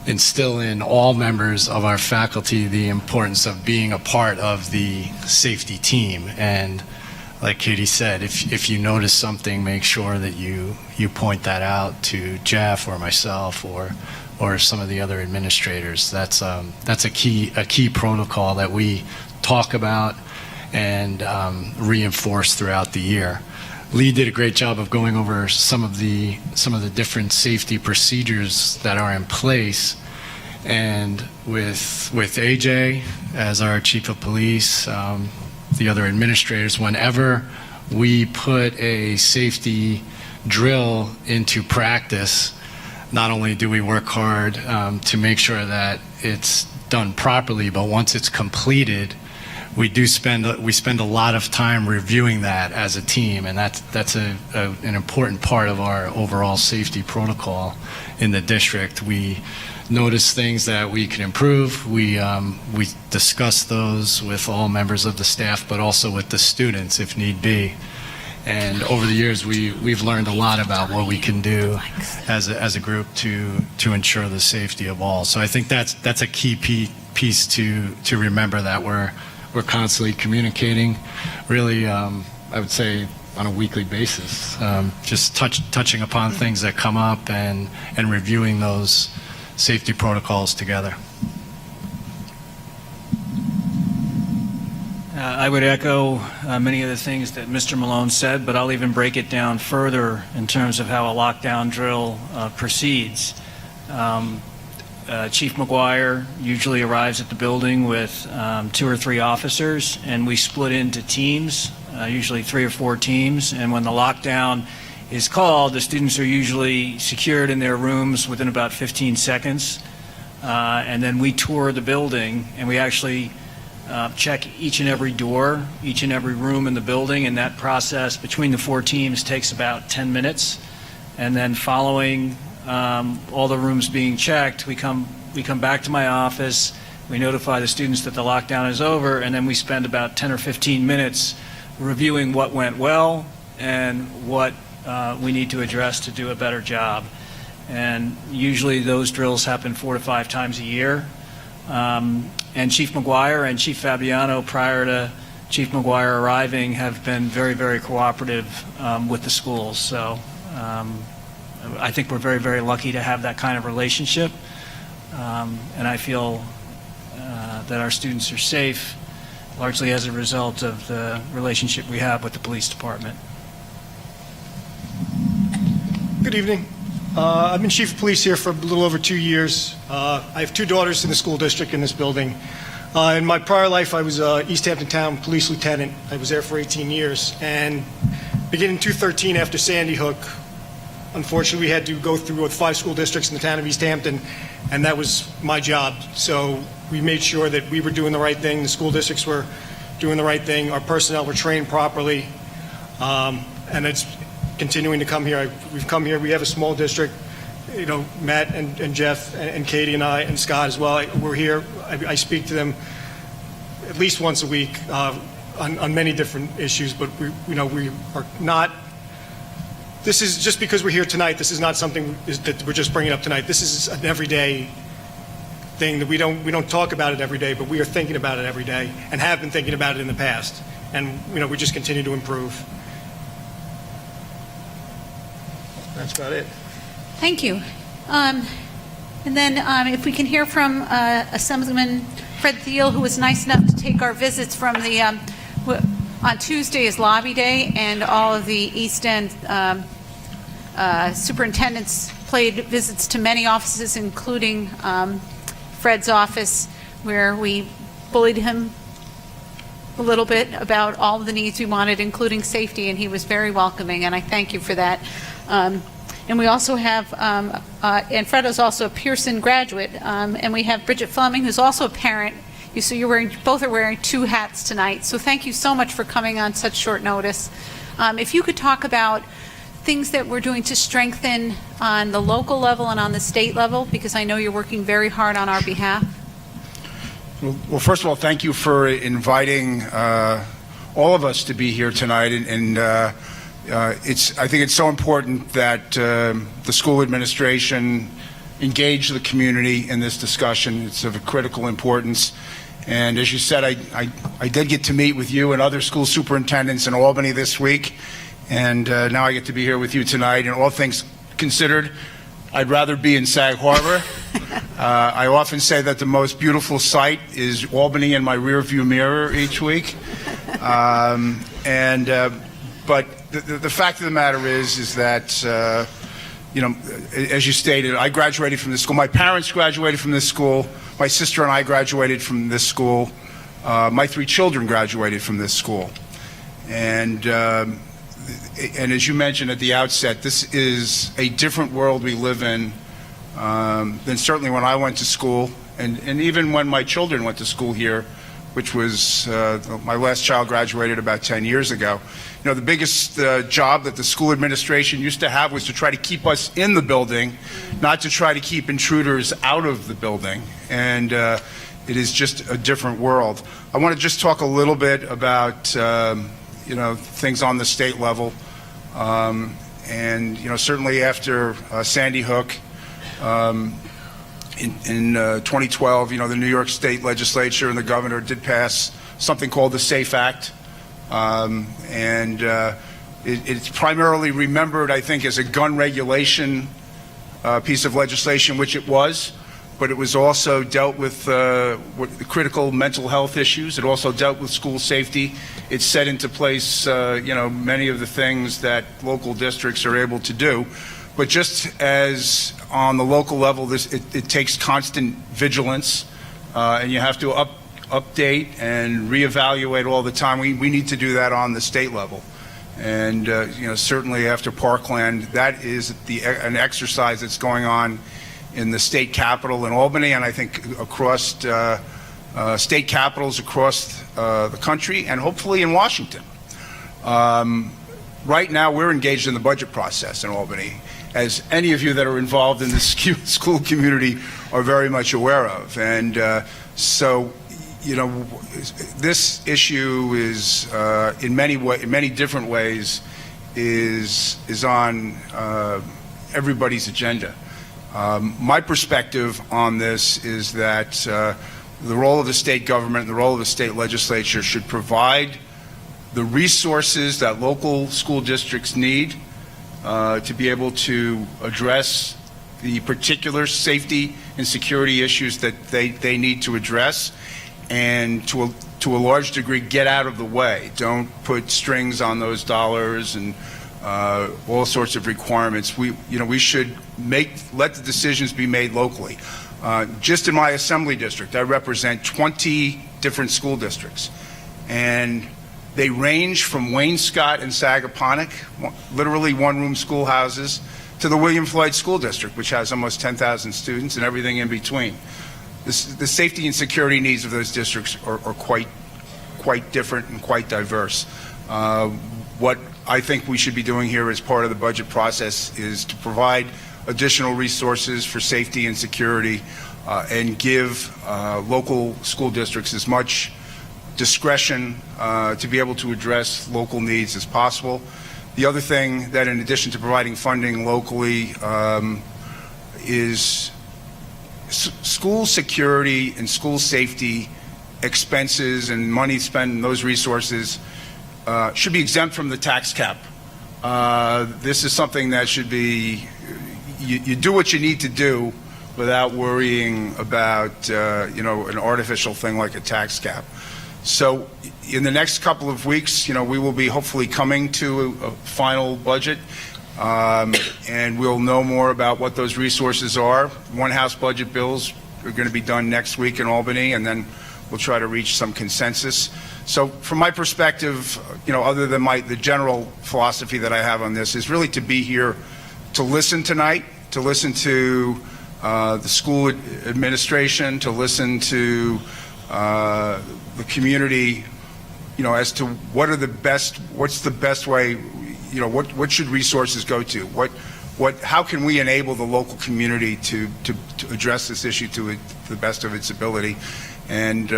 instill in all members of our faculty the importance of being a part of the safety team. And like Katie said, if you notice something, make sure that you point that out to Jeff or myself or some of the other administrators. That's a key protocol that we talk about and reinforce throughout the year. Lee did a great job of going over some of the different safety procedures that are in place, and with AJ as our chief of police, the other administrators, whenever we put a safety drill into practice, not only do we work hard to make sure that it's done properly, but once it's completed, we spend a lot of time reviewing that as a team, and that's an important part of our overall safety protocol in the district. We notice things that we can improve. We discuss those with all members of the staff, but also with the students if need be. And over the years, we've learned a lot about what we can do as a group to ensure the safety of all. So I think that's a key piece to remember, that we're constantly communicating, really, I would say on a weekly basis, just touching upon things that come up and reviewing those safety protocols together.
I would echo many of the things that Mr. Malone said, but I'll even break it down further in terms of how a lockdown drill proceeds. Chief McGuire usually arrives at the building with 2 or 3 officers, and we split into teams, usually 3 or 4 teams, and when the lockdown is called, the students are usually secured in their rooms within about 15 seconds, and then we tour the building, and we actually check each and every door, each and every room in the building, and that process between the 4 teams takes about 10 minutes. And then following all the rooms being checked, we come back to my office, we notify the students that the lockdown is over, and then we spend about 10 or 15 minutes reviewing what went well and what we need to address to do a better job. And usually those drills happen 4 to 5 times a year. And Chief McGuire and Chief Fabiano, prior to Chief McGuire arriving, have been very, very cooperative with the schools. So I think we're very, very lucky to have that kind of relationship. And I feel that our students are safe, largely as a result of the relationship we have with the police department.
Good evening. I've been chief of police here for a little over 2 years. I have 2 daughters in the school district in this building. In my prior life, I was East Hampton Town police lieutenant. I was there for 18 years. And beginning 2013, after Sandy Hook, unfortunately, we had to go through 5 school districts in the town of East Hampton, and that was my job. So we made sure that we were doing the right thing, the school districts were doing the right thing, our personnel were trained properly, and it's continuing to come here. We've come here, we have a small district, you know, Matt and Jeff and Katie and I and Scott as well. We're here, I speak to them at least once a week on many different issues, but we are not, this is just because we're here tonight, this is not something that we're just bringing up tonight. This is an everyday thing that we don't talk about it every day, but we are thinking about it every day and have been thinking about it in the past. And we just continue to improve. That's about it.
Thank you. And then if we can hear from Assemblyman Fred Thiel, who was nice enough to take our visits from the, on Tuesday is lobby day, and all of the East End superintendents paid visits to many offices, including Fred's office, where we bullied him a little bit about all of the needs we wanted, including safety, and he was very welcoming, and I thank you for that. And we also have, and Fred is also a Pearson graduate, and we have Bridget Fleming, who's also a parent. So both are wearing 2 hats tonight. So thank you so much for coming on such short notice. If you could talk about things that we're doing to strengthen on the local level and on the state level, because I know you're working very hard on our behalf.
Well, first of all, thank you for inviting all of us to be here tonight, I think it's so important that the school administration engage the community in this discussion. It's of a critical importance. And as you said, I did get to meet with you and other school superintendents in Albany this week, and now I get to be here with you tonight. And all things considered, I'd rather be in Sag Harbor. I often say that the most beautiful sight is Albany in my rearview mirror each week. But the fact of the matter is that, as you stated, I graduated from this school. My parents graduated from this school. My sister and I graduated from this school. My 3 children graduated from this school. And as you mentioned at the outset, this is a different world we live in than certainly when I went to school, and even when my children went to school here, which was my last child graduated about 10 years ago. The biggest job that the school administration used to have was to try to keep us in the building, not to try to keep intruders out of the building. And it is just a different world. I want to just talk a little bit about things on the state level. Certainly after Sandy Hook, in 2012, the New York State legislature and the governor did pass something called the SAFE Act. It's primarily remembered, I think, as a gun regulation piece of legislation, which it was. but it was also dealt with critical mental health issues. It also dealt with school safety. It set into place, many of the things that local districts are able to do. But just as on the local level, it takes constant vigilance, and you have to update and reevaluate all the time. We need to do that on the state level. And certainly after Parkland, that is an exercise that's going on in the state capitol in Albany, and I think across state capitals across the country, and hopefully in Washington. Right now, we're engaged in the budget process in Albany, as any of you that are involved in the school community are very much aware of. And so, this issue is, in many different ways, is on everybody's agenda. My perspective on this is that the role of the state government and the role of the state legislature should provide the resources that local school districts need to be able to address the particular safety and security issues that they need to address, and to a large degree get out of the way. Don't put strings on those dollars and all sorts of requirements. We should let the decisions be made locally. Just in my assembly district, I represent 20 different school districts, and they range from Wayne-Scott and Sagaponack, literally one-room schoolhouses, to the William Floyd School District, which has almost 10,000 students, and everything in between. The safety and security needs of those districts are quite different and quite diverse. What I think we should be doing here as part of the budget process is to provide additional resources for safety and security, and give local school districts as much discretion to be able to address local needs as possible. The other thing that, in addition to providing funding locally, is school security and school safety expenses and money spent in those resources should be exempt from the tax cap. This is something that should be, you do what you need to do without worrying about an artificial thing like a tax cap. So in the next couple of weeks, we will be hopefully coming to a final budget, and we'll know more about what those resources are. One House budget bills are going to be done next week in Albany, and then we'll try to reach some consensus. So from my perspective, other than the general philosophy that I have on this, is really to be here to listen tonight, to listen to the school administration, to listen to the community, as to what's the best way, what should resources go to? How can we enable the local community to address this issue to the best of its ability? And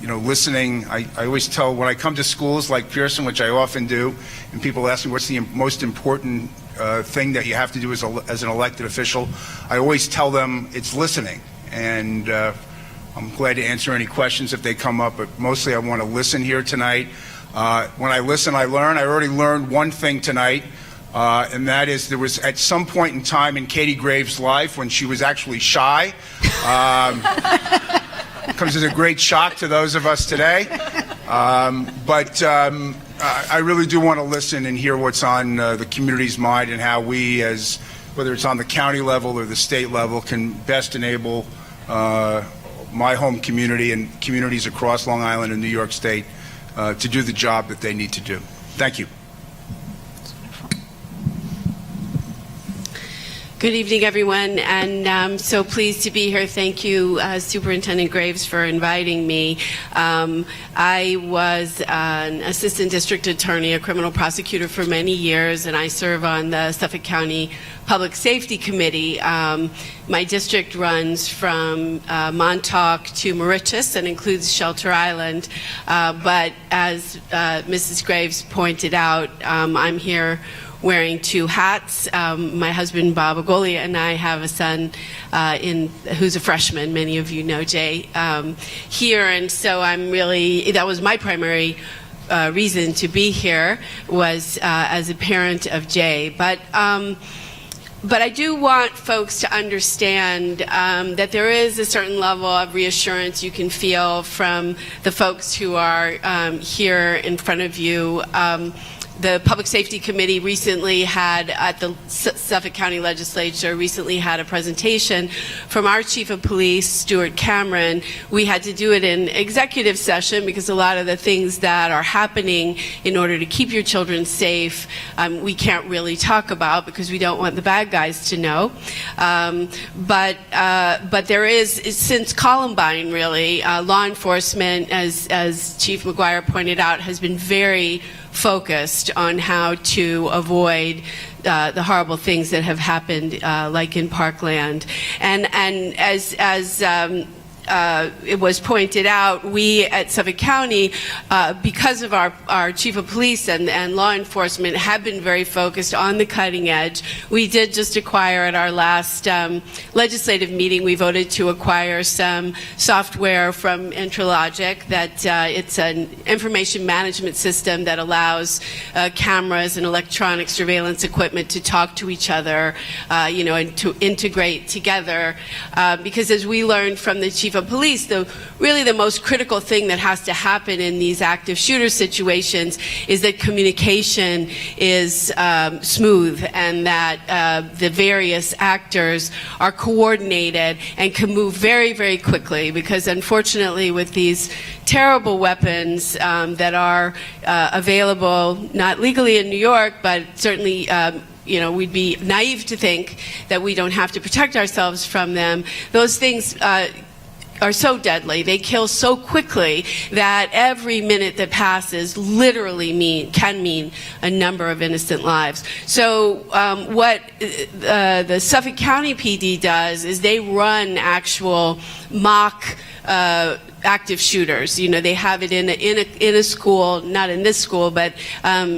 listening, I always tell, when I come to schools like Pearson, which I often do, and people ask me what's the most important thing that you have to do as an elected official, I always tell them it's listening. And I'm glad to answer any questions if they come up, but mostly I want to listen here tonight. When I listen, I learn. I already learned one thing tonight, and that is there was at some point in time in Katie Graves' life when she was actually shy. Comes as a great shock to those of us today. But I really do want to listen and hear what's on the community's mind, and how we, as whether it's on the county level or the state level, can best enable my home community and communities across Long Island and New York State to do the job that they need to do. Thank you.
Good evening, everyone, and I'm so pleased to be here. Thank you, Superintendent Graves, for inviting me. I was an assistant district attorney, a criminal prosecutor for many years, and I serve on the Suffolk County Public Safety Committee. My district runs from Montauk to Mauritius and includes Shelter Island. But as Mrs. Graves pointed out, I'm here wearing two hats. My husband, Bob Agolia, and I have a son who's a freshman. Many of you know Jay here, and so that was my primary reason to be here, was as a parent of Jay. But But I do want folks to understand that there is a certain level of reassurance you can feel from the folks who are here in front of you. The Public Safety Committee recently had, at the Suffolk County Legislature, recently had a presentation from our Chief of Police, Stuart Cameron. We had to do it in executive session because a lot of the things that are happening in order to keep your children safe, we can't really talk about because we don't want the bad guys to know. But there is, since Columbine really, law enforcement, as Chief McGuire pointed out, has been very focused on how to avoid the horrible things that have happened, like in Parkland. And as it was pointed out, we at Suffolk County, because of our Chief of Police and law enforcement, have been very focused on the cutting edge. We did just acquire at our last legislative meeting, we voted to acquire some software from Intralogic that it's an information management system that allows cameras and electronic surveillance equipment to talk to each other, and to integrate together. Because as we learned from the Chief of Police, really the most critical thing that has to happen in these active shooter situations is that communication is smooth, and that the various actors are coordinated and can move very, very quickly, because unfortunately with these terrible weapons that are available, not legally in New York, but certainly we'd be naive to think that we don't have to protect ourselves from them. Those things are so deadly, they kill so quickly, that every minute that passes literally can mean a number of innocent lives. So what the Suffolk County PD does is they run actual mock active shooters. They have it in a school, not in this school, but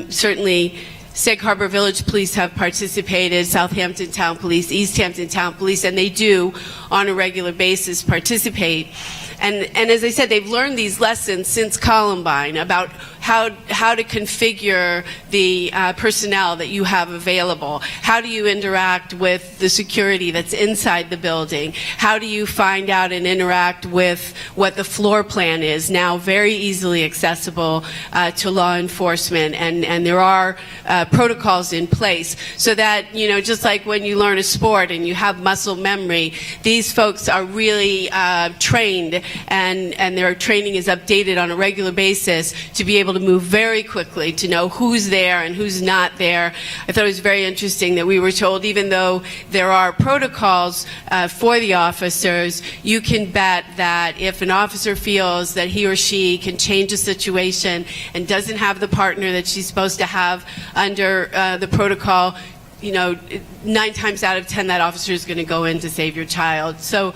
certainly Sag Harbor Village Police have participated, Southampton Town Police, East Hampton Town Police, and they do on a regular basis participate. And as I said, they've learned these lessons since Columbine about how to configure the personnel that you have available. How do you interact with the security that's inside the building? How do you find out and interact with what the floor plan is, now very easily accessible to law enforcement? And there are protocols in place so that, just like when you learn a sport and you have muscle memory, these folks are really trained, and their training is updated on a regular basis to be able to move very quickly, to know who's there and who's not there. I thought it was very interesting that we were told, even though there are protocols for the officers, you can bet that if an officer feels that he or she can change a situation and doesn't have the partner that she's supposed to have under the protocol, 9 times out of 10 that officer is going to go in to save your child. So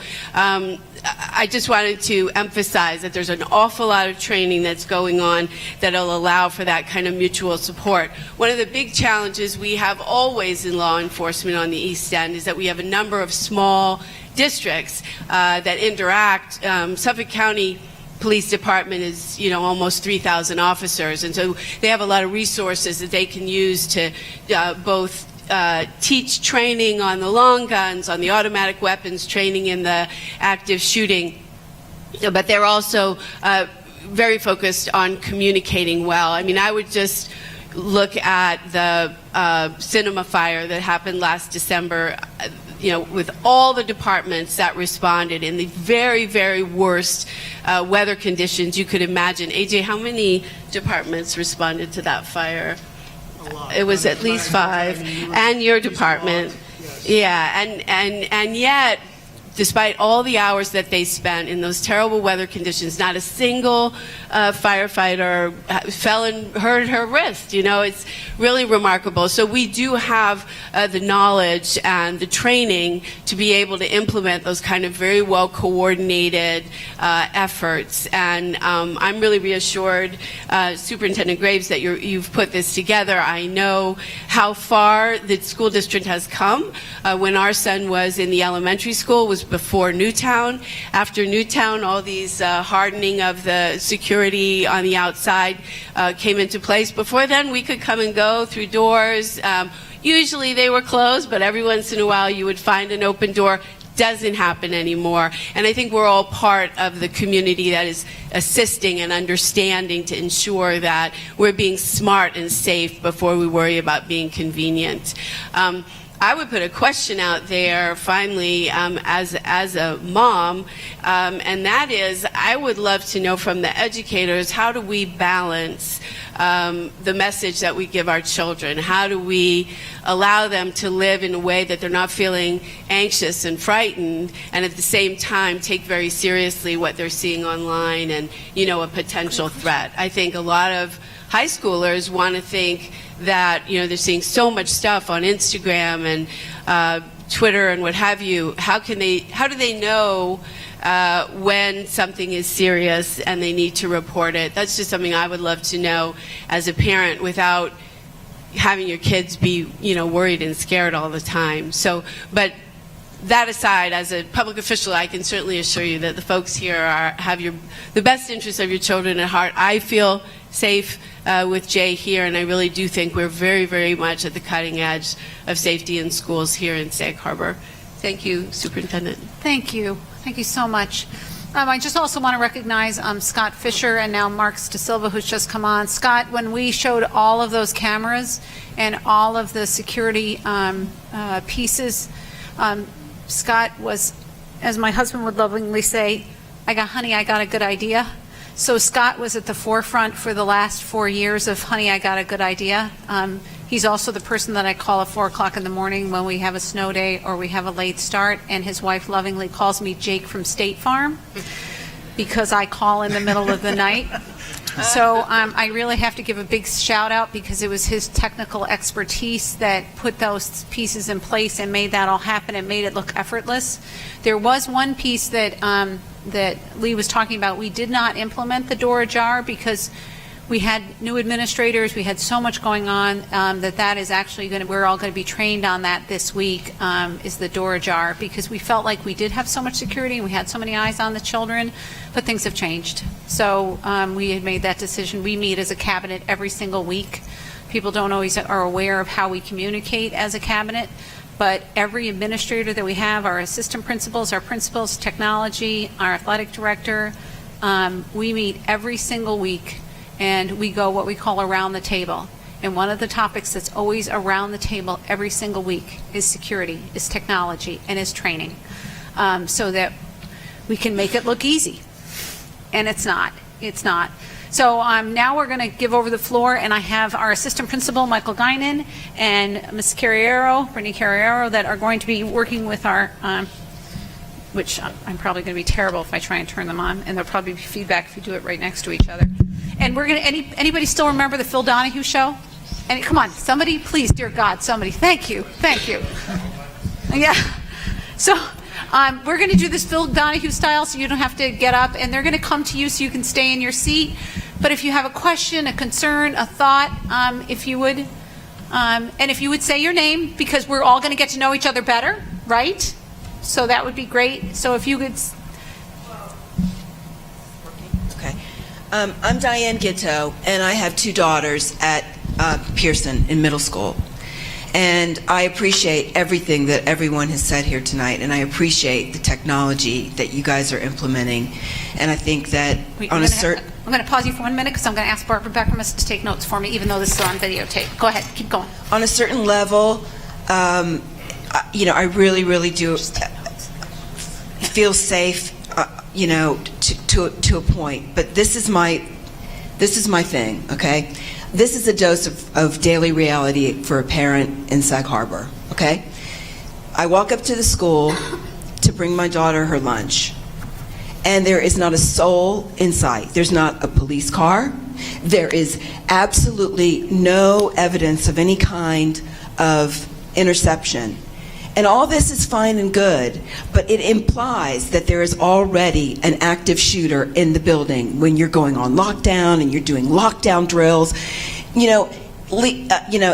I just wanted to emphasize that there's an awful lot of training that's going on that'll allow for that kind of mutual support. One of the big challenges we have always in law enforcement on the East End is that we have a number of small districts that interact. Suffolk County Police Department is, almost 3,000 officers, and so they have a lot of resources that they can use to both teach training on the long guns, on the automatic weapons, training in the active shooting, but they're also very focused on communicating well. I mean, I would just look at the cinema fire that happened last December, with all the departments that responded in the very, very worst weather conditions you could imagine. AJ, how many departments responded to that fire? It was at least 5, and your department. Yeah, and yet, despite all the hours that they spent in those terrible weather conditions, not a single firefighter fell and hurt her wrist. It's really remarkable. So we do have the knowledge and the training to be able to implement those kind of very well coordinated efforts. And I'm really reassured, Superintendent Graves, that you've put this together. I know how far the school district has come. When our son was in the elementary school was before Newtown. After Newtown, all these hardening of the security on the outside came into place. Before then, we could come and go through doors. Usually they were closed, but every once in a while you would find an open door. Doesn't happen anymore. And I think we're all part of the community that is assisting and understanding to ensure that we're being smart and safe before we worry about being convenient. I would put a question out there, finally, as a mom, and that is, I would love to know from the educators, how do we balance the message that we give our children? How do we allow them to live in a way that they're not feeling anxious and frightened, and at the same time take very seriously what they're seeing online and, you know, a potential threat? I think a lot of high schoolers want to think that, you know, they're seeing so much stuff on Instagram and Twitter and what have you. How do they know when something is serious and they need to report it? That's just something I would love to know as a parent without having your kids be, you know, worried and scared all the time. So, but that aside, as a public official, I can certainly assure you that the folks here have the best interests of your children at heart. I feel safe with Jay here, and I really do think we're very, very much at the cutting edge of safety in schools here in Sag Harbor. Thank you, Superintendent.
Thank you. Thank you so much. I just also want to recognize Scott Fisher and now Mark DeSilva, who's just come on. Scott, when we showed all of those cameras and all of the security pieces, Scott was, as my husband would lovingly say, I got a good idea. So Scott was at the forefront for the last 4 years of Honey, I Got a Good Idea. He's also the person that I call at 4 o'clock in the morning when we have a snow day or we have a late start, and his wife lovingly calls me Jake from State Farm because I call in the middle of the night. So I really have to give a big shout out because it was his technical expertise that put those pieces in place and made that all happen and made it look effortless. There was one piece that that Lee was talking about. We did not implement the door ajar because we had new administrators. We had so much going on that is actually we're all going to be trained on that this week, is the door ajar, because we felt like we did have so much security and we had so many eyes on the children, but things have changed. So we had made that decision. We meet as a cabinet every single week. People don't always are aware of how we communicate as a cabinet, but every administrator that we have, our assistant principals, our principals, technology, our athletic director, we meet every single week. And we go what we call around the table. And one of the topics that's always around the table every single week is security, is technology, and is training, so that we can make it look easy. And it's not. It's not. So now we're going to give over the floor, and I have our assistant principal, Michael Guinan, and Ms. Brittany Carriero, that are going to be working with our which I'm probably going to be terrible if I try and turn them on, and there'll probably be feedback if you do it right next to each other. And we're going to, anybody still remember the Phil Donahue show? And come on, somebody, please, dear God, somebody. Thank you. Yeah. So we're going to do this Phil Donahue style, so you don't have to get up, and they're going to come to you so you can stay in your seat. But if you have a question, a concern, a thought, if you would, and if you would say your name, because we're all going to get to know each other better, right? So that would be great. So if you could.
Okay. I'm Diane Gitto, and I have 2 daughters at Pearson in middle school. And I appreciate everything that everyone has said here tonight, and I appreciate the technology that you guys are implementing. And I think that
I'm going to pause you for 1 minute because I'm going to ask Barbara Beckermas to take notes for me, even though this is on videotape. Go ahead. Keep going.
On a certain level, you know, I really, really do feel safe, you know, to a point. But this is my thing, okay? This is a dose of daily reality for a parent in Sag Harbor, okay? I walk up to the school to bring my daughter her lunch, and there is not a soul in sight. There's not a police car. There is absolutely no evidence of any kind of interception. And all this is fine and good, but it implies that there is already an active shooter in the building when you're going on lockdown and you're doing lockdown drills. You know,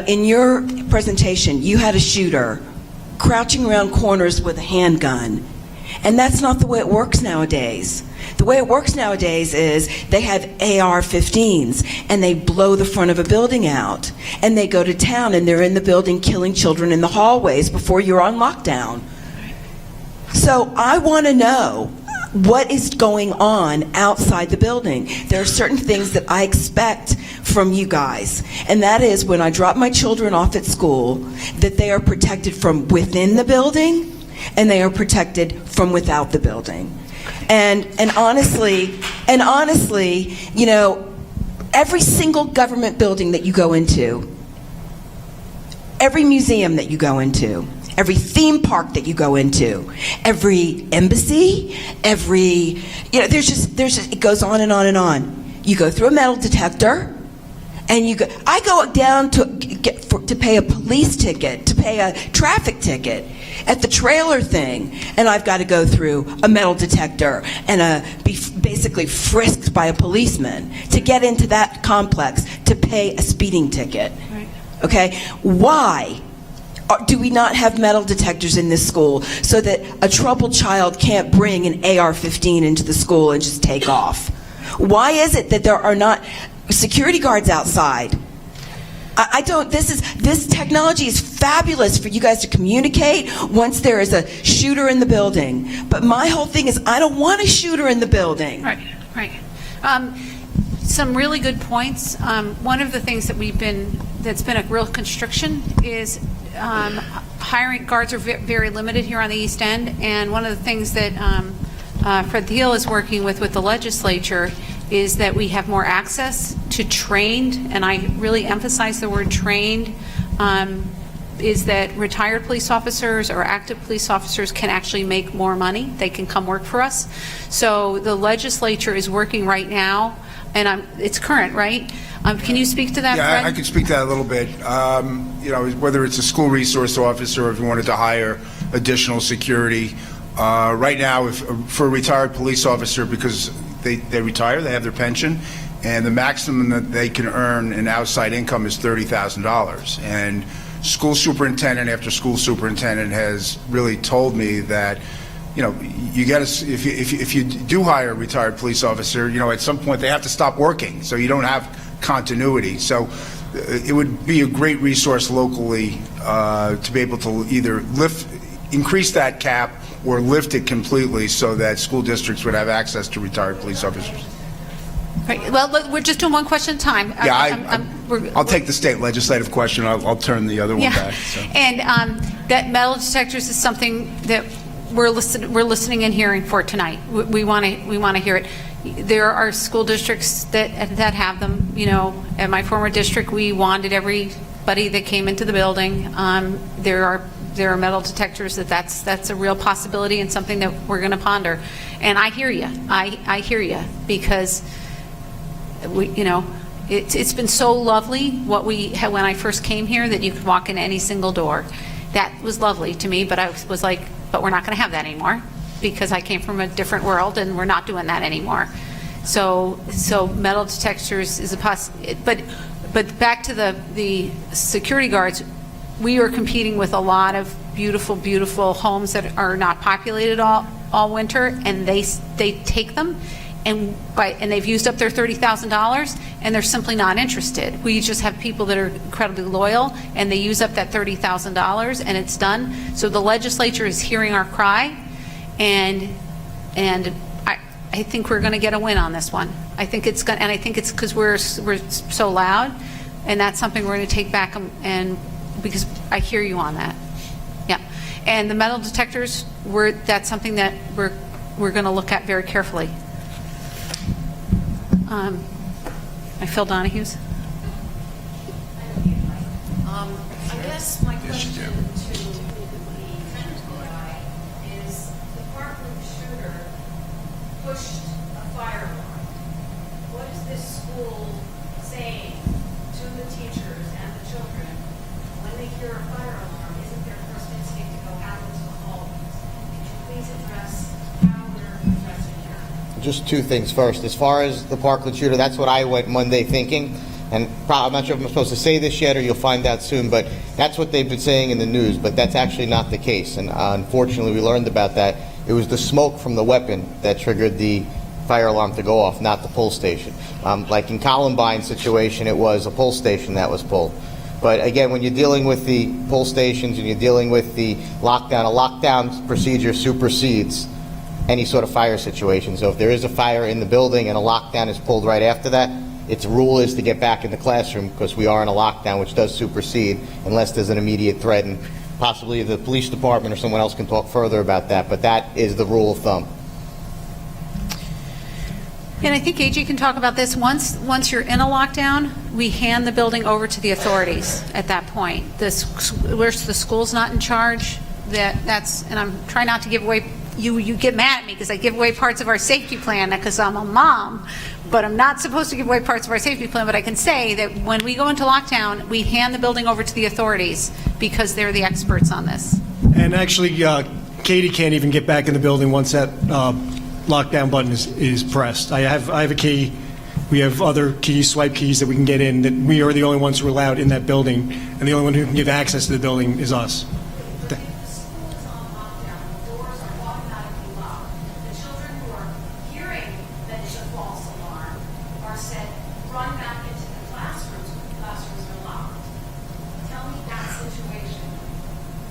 in your presentation, you had a shooter crouching around corners with a handgun. And that's not the way it works nowadays. The way it works nowadays is they have AR-15s, and they blow the front of a building out, and they go to town, and they're in the building killing children in the hallways before you're on lockdown. So I want to know what is going on outside the building. There are certain things that I expect from you guys, and that is when I drop my children off at school, that they are protected from within the building, and they are protected from without the building. And honestly, you know, every single government building that you go into, every museum that you go into, every theme park that you go into, every embassy, every, you know, there's just, it goes on and on and on. You go through a metal detector, and I go down to pay a police ticket, to pay a traffic ticket at the trailer thing, and I've got to go through a metal detector and be basically frisked by a policeman to get into that complex to pay a speeding ticket. Right. Okay? Why do we not have metal detectors in this school so that a troubled child can't bring an AR-15 into the school and just take off? Why is it that there are not security guards outside? This technology is fabulous for you guys to communicate once there is a shooter in the building. But my whole thing is, I don't want a shooter in the building.
Right. Some really good points. One of the things that's been a real constriction is hiring guards are very limited here on the East End, and one of the things that Fred Thiel is working with the legislature is that we have more access to trained, and I really emphasize the word trained, is that retired police officers or active police officers can actually make more money. They can come work for us. So the legislature is working right now, and it's current, right? Can you speak to that, Fred?
Yeah, I could speak to that a little bit. You know, whether it's a school resource officer or if you wanted to hire additional security. Right now, for a retired police officer, because they retire, they have their pension, and the maximum that they can earn in outside income is $30,000. And school superintendent after school superintendent has really told me that, you know, you got to, if you do hire a retired police officer, you know, at some point they have to stop working, so you don't have continuity. So it would be a great resource locally to be able to either increase that cap or lift it completely so that school districts would have access to retired police officers.
Right. Well, we're just doing one question at a time.
Yeah, I'll take the state legislative question. I'll turn the other one back. So.
And that metal detectors is something that we're listening and hearing for tonight. We want to hear it. There are school districts that have them. You know, at my former district, we wanted everybody that came into the building. There are metal detectors that's a real possibility and something that we're going to ponder. And I hear you. I hear you, because it's been so lovely what we had when I first came here, that you could walk in any single door. That was lovely to me, but I was like, but we're not going to have that anymore, because I came from a different world and we're not doing that anymore. So metal detectors is a possibility. But back to the security guards, we are competing with a lot of beautiful, beautiful homes that are not populated all winter, and they take them, and they've used up their $30,000, and they're simply not interested. We just have people that are incredibly loyal, and they use up that $30,000, and it's done. So the legislature is hearing our cry, and I think we're going to get a win on this one. I think it's going, and I think it's because we're so loud, and that's something we're going to take back and because I hear you on that. Yeah. And the metal detectors, that's something that we're going to look at very carefully. Phil Donahue's.
I guess my question to the guy is, the Parkland shooter pushed a fire alarm. What is this school saying to the teachers and the children when they hear a fire alarm? Isn't their first instinct to go out into the hallways? Could you please address how we're addressing that?
Just two things. First, as far as the Parkland shooter, that's what I went Monday thinking, and I'm not sure if I'm supposed to say this yet or you'll find out soon, but that's what they've been saying in the news, but that's actually not the case, and unfortunately we learned about that. It was the smoke from the weapon that triggered the fire alarm to go off, not the pull station. Like in Columbine situation, it was a pull station that was pulled. But again, when you're dealing with the pull stations and you're dealing with the lockdown, a lockdown procedure supersedes any sort of fire situation. So if there is a fire in the building and a lockdown is pulled right after that, its rule is to get back in the classroom because we are in a lockdown, which does supersede unless there's an immediate threat. And possibly the police department or someone else can talk further about that, but that is the rule of thumb.
And I think AG can talk about this. Once you're in a lockdown, we hand the building over to the authorities at that point. Where the school's not in charge, and I'm trying not to give away, you get mad at me because I give away parts of our safety plan because I'm a mom, but I'm not supposed to give away parts of our safety plan, but I can say that when we go into lockdown, we hand the building over to the authorities because they're the experts on this.
And actually, Katie can't even get back in the building once that lockdown button is pressed. I have a key. We have other keys, swipe keys that we can get in, that we are the only ones who are allowed in that building, and the only one who can give access to the building is us.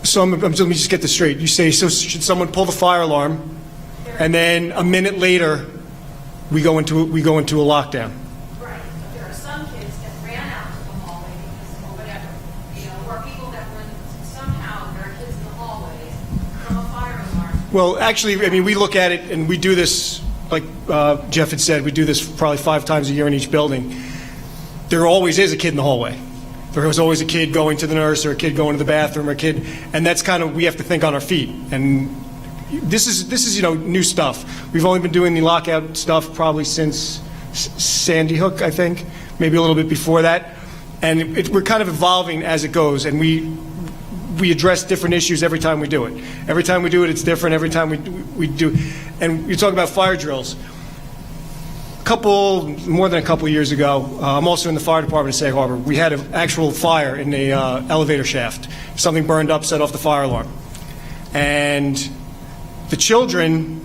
So let me just get this straight. You say, so should someone pull the fire alarm, and then a minute later, we go into a lockdown?
Right, but there are some kids that ran out to the hallway because, or whatever, or people that were somehow, there are kids in the hallways from a fire alarm.
Well, actually, I mean, we look at it, and we do this, like Jeff had said, we do this probably 5 times a year in each building. There always is a kid in the hallway. There was always a kid going to the nurse or a kid going to the bathroom or a kid, and that's kind of, we have to think on our feet. And this is new stuff. We've only been doing the lockout stuff probably since Sandy Hook, I think, maybe a little bit before that. And we're kind of evolving as it goes, and we address different issues every time we do it. Every time we do it, it's different. Every time we do, and you talk about fire drills. More than a couple of years ago, I'm also in the fire department in Sag Harbor. We had an actual fire in the elevator shaft. Something burned up, set off the fire alarm. And the children,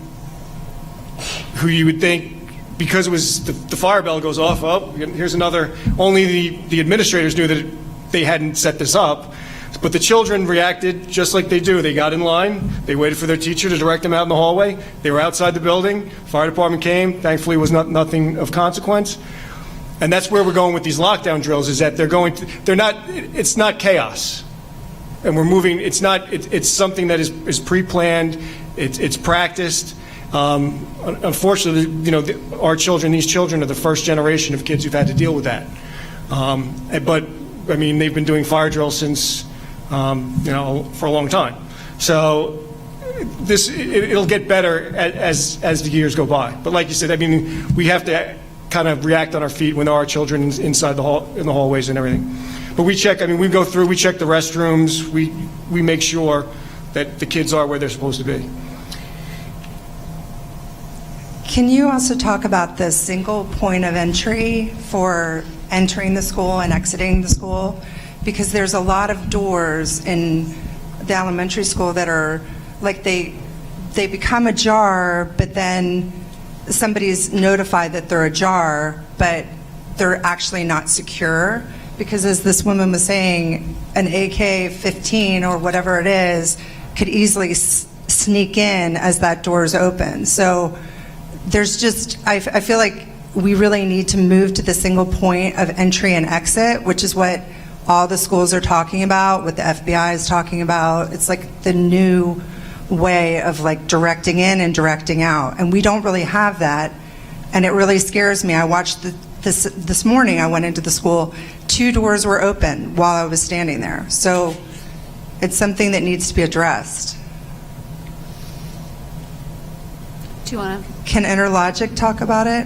who you would think, because it was the fire bell goes off, oh, here's another, only the administrators knew that they hadn't set this up. But the children reacted just like they do. They got in line. They waited for their teacher to direct them out in the hallway. They were outside the building. Fire department came. Thankfully, it was nothing of consequence. And that's where we're going with these lockdown drills, is that it's not chaos. And we're moving, it's something that is pre-planned. It's practiced. Unfortunately, these children are the first generation of kids who've had to deal with that. But, I mean, they've been doing fire drills since, for a long time. So it'll get better as the years go by. But like you said, I mean, we have to kind of react on our feet when there are children inside in the hallways and everything. But we check, I mean, we go through, we check the restrooms, we make sure that the kids are where they're supposed to be.
Can you also talk about the single point of entry for entering the school and exiting the school? Because there's a lot of doors in the elementary school that are like they become ajar, but then somebody's notified that they're ajar, but they're actually not secure. Because as this woman was saying, an AK-15 or whatever it is could easily sneak in as that door is open. So there's just, I feel like we really need to move to the single point of entry and exit, which is what all the schools are talking about, what the FBI is talking about. It's like the new way of like directing in and directing out. And we don't really have that. And it really scares me. I watched this morning, I went into the school, 2 doors were open while I was standing there. So it's something that needs to be addressed.
Do you want to?
Can Interlogic talk about it?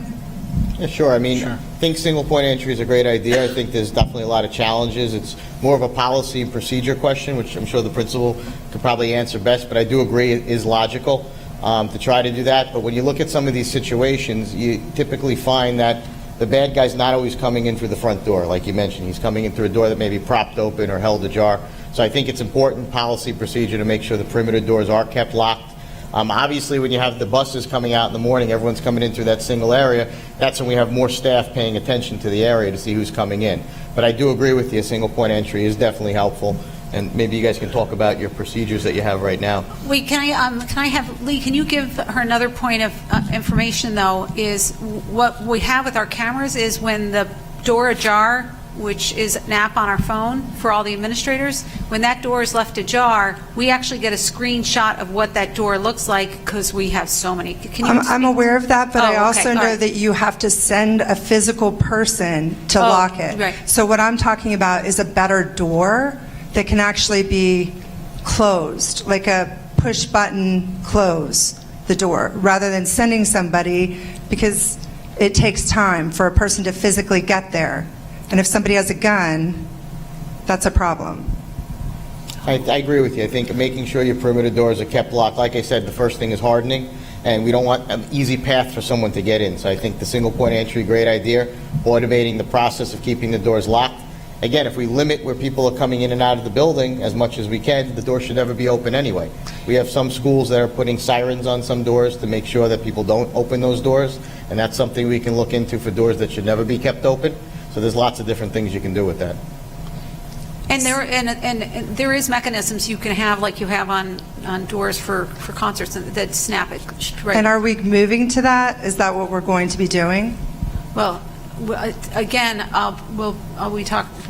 Yeah, sure. I mean, I think single point entry is a great idea. I think there's definitely a lot of challenges. It's more of a policy and procedure question, which I'm sure the principal could probably answer best, but I do agree it is logical to try to do that. But when you look at some of these situations, you typically find that the bad guy's not always coming in through the front door, like you mentioned. He's coming in through a door that may be propped open or held ajar. So I think it's important policy procedure to make sure the perimeter doors are kept locked. Obviously, when you have the buses coming out in the morning, everyone's coming in through that single area, that's when we have more staff paying attention to the area to see who's coming in. But I do agree with you, a single point entry is definitely helpful, and maybe you guys can talk about your procedures that you have right now.
Wait, can I have, Lee, can you give her another point of information, though, is what we have with our cameras is when the door ajar, which is an app on our phone for all the administrators, when that door is left ajar, we actually get a screenshot of what that door looks like because we have so many. Can you
I'm aware of that, but I
okay,
also
all
know
right.
that you have to send a physical person to lock it.
right.
So what I'm talking about is a better door that can actually be closed, like a push button close the door, rather than sending somebody, because it takes time for a person to physically get there. And if somebody has a gun, that's a problem.
I agree with you. I think making sure your perimeter doors are kept locked. Like I said, the first thing is hardening, and we don't want an easy path for someone to get in. So I think the single point entry, great idea. Automating the process of keeping the doors locked. Again, if we limit where people are coming in and out of the building as much as we can, the door should never be open anyway. We have some schools that are putting sirens on some doors to make sure that people don't open those doors, and that's something we can look into for doors that should never be kept open. So there's lots of different things you can do with that.
And there is mechanisms you can have, like you have on doors for concerts that snap it right.
And are we moving to that? Is that what we're going to be doing?
Well, again, we'll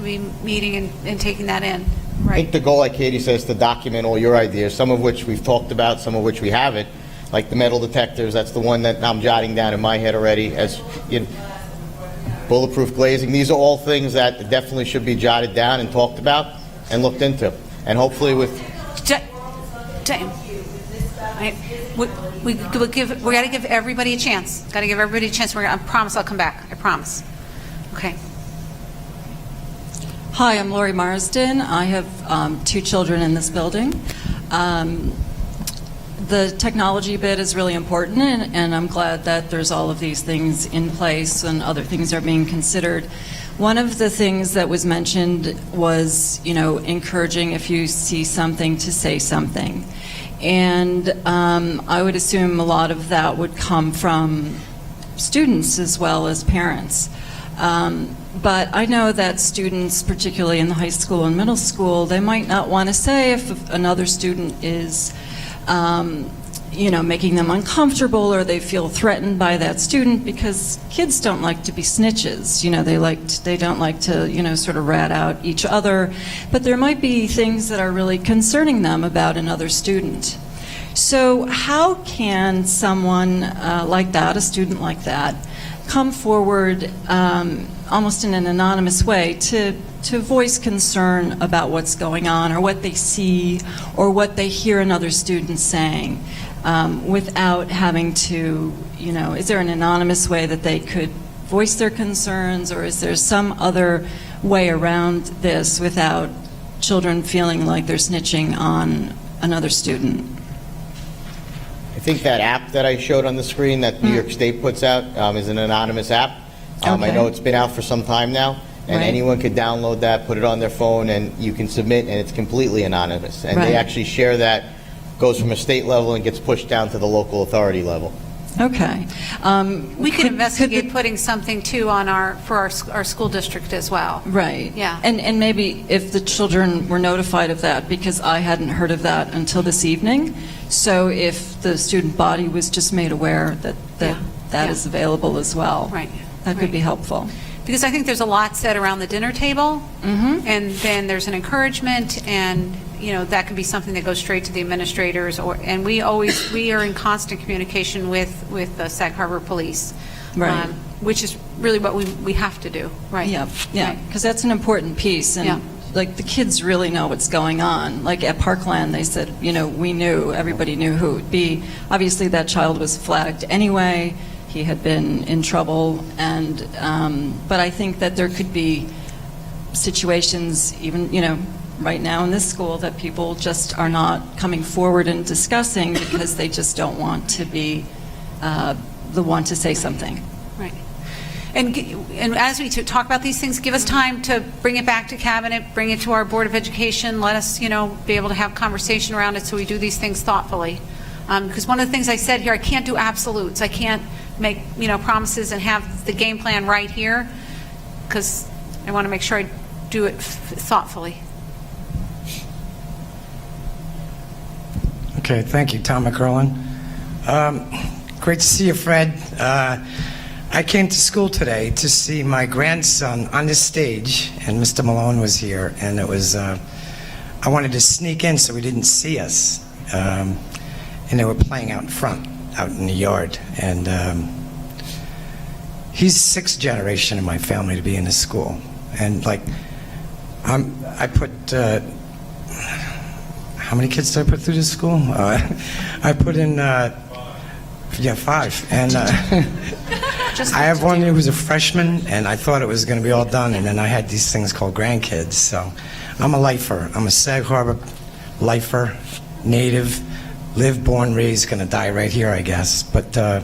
be meeting and taking that in.
I think the goal, like Katie says, to document all your ideas, some of which we've talked about, some of which we haven't, like the metal detectors. That's the one that I'm jotting down in my head already. As you know, bulletproof glazing. These are all things that definitely should be jotted down and talked about and looked into. And hopefully with... We got to give everybody a chance. Got to give everybody a chance. I promise I'll come back. I promise. Okay.
Hi, I'm Lori Marsden. I have 2 children in this building. The technology bit is really important, and I'm glad that there's all of these things in place and other things are being considered. One of the things that was mentioned was, encouraging if you see something to say something. And I would assume a lot of that would come from students as well as parents. But I know that students, particularly in the high school and middle school, they might not want to say if another student is making them uncomfortable or they feel threatened by that student, because kids don't like to be snitches. They don't like to, sort of rat out each other. But there might be things that are really concerning them about another student. So how can someone like that, a student like that, come forward almost in an anonymous way to voice concern about what's going on or what they see or what they hear another student saying without having to, is there an anonymous way that they could voice their concerns, or is there some other way around this without children feeling like they're snitching on another student?
I think that app that I showed on the screen that New York State puts out is an anonymous app. I know it's been out for some time now, and anyone could download that, put it on their phone, and you can submit, and it's completely anonymous. And they actually share that, goes from a state level and gets pushed down to the local authority level.
Okay.
We could investigate putting something too for our school district as well.
Right.
Yeah.
And maybe if the children were notified of that, because I hadn't heard of that until this evening. So if the student body was just made aware that is available as well.
Right.
That could be helpful.
Because I think there's a lot said around the dinner table, and then there's an encouragement, and that can be something that goes straight to the administrators. And we are in constant communication with the Sag Harbor Police,
right?
Which is really what we have to do, right?
Yeah, because that's an important piece, and like the kids really know what's going on. Like at Parkland, they said, everybody knew who it would be. Obviously, that child was flagged anyway. He had been in trouble, and but I think that there could be situations, even right now in this school, that people just are not coming forward and discussing because they just don't want to be the one to say something.
Right. And as we talk about these things, give us time to bring it back to Cabinet, bring it to our Board of Education, let us, be able to have conversation around it so we do these things thoughtfully. Because one of the things I said here, I can't do absolutes. I can't make, promises and have the game plan right here, because I want to make sure I do it thoughtfully.
Okay, thank you, Tom McCurlin. Great to see you, Fred. I came to school today to see my grandson on the stage, and Mr. Malone was here, and it was, I wanted to sneak in so he didn't see us. And they were playing out in front, out in the yard. And he's sixth generation in my family to be in this school. And like, I put, how many kids did I put through this school? I put in, 5. And I have one who was a freshman, and I thought it was going to be all done, and then I had these things called grandkids. So I'm a lifer. I'm a Sag Harbor lifer, native, live, born, raised, going to die right here, I guess. But I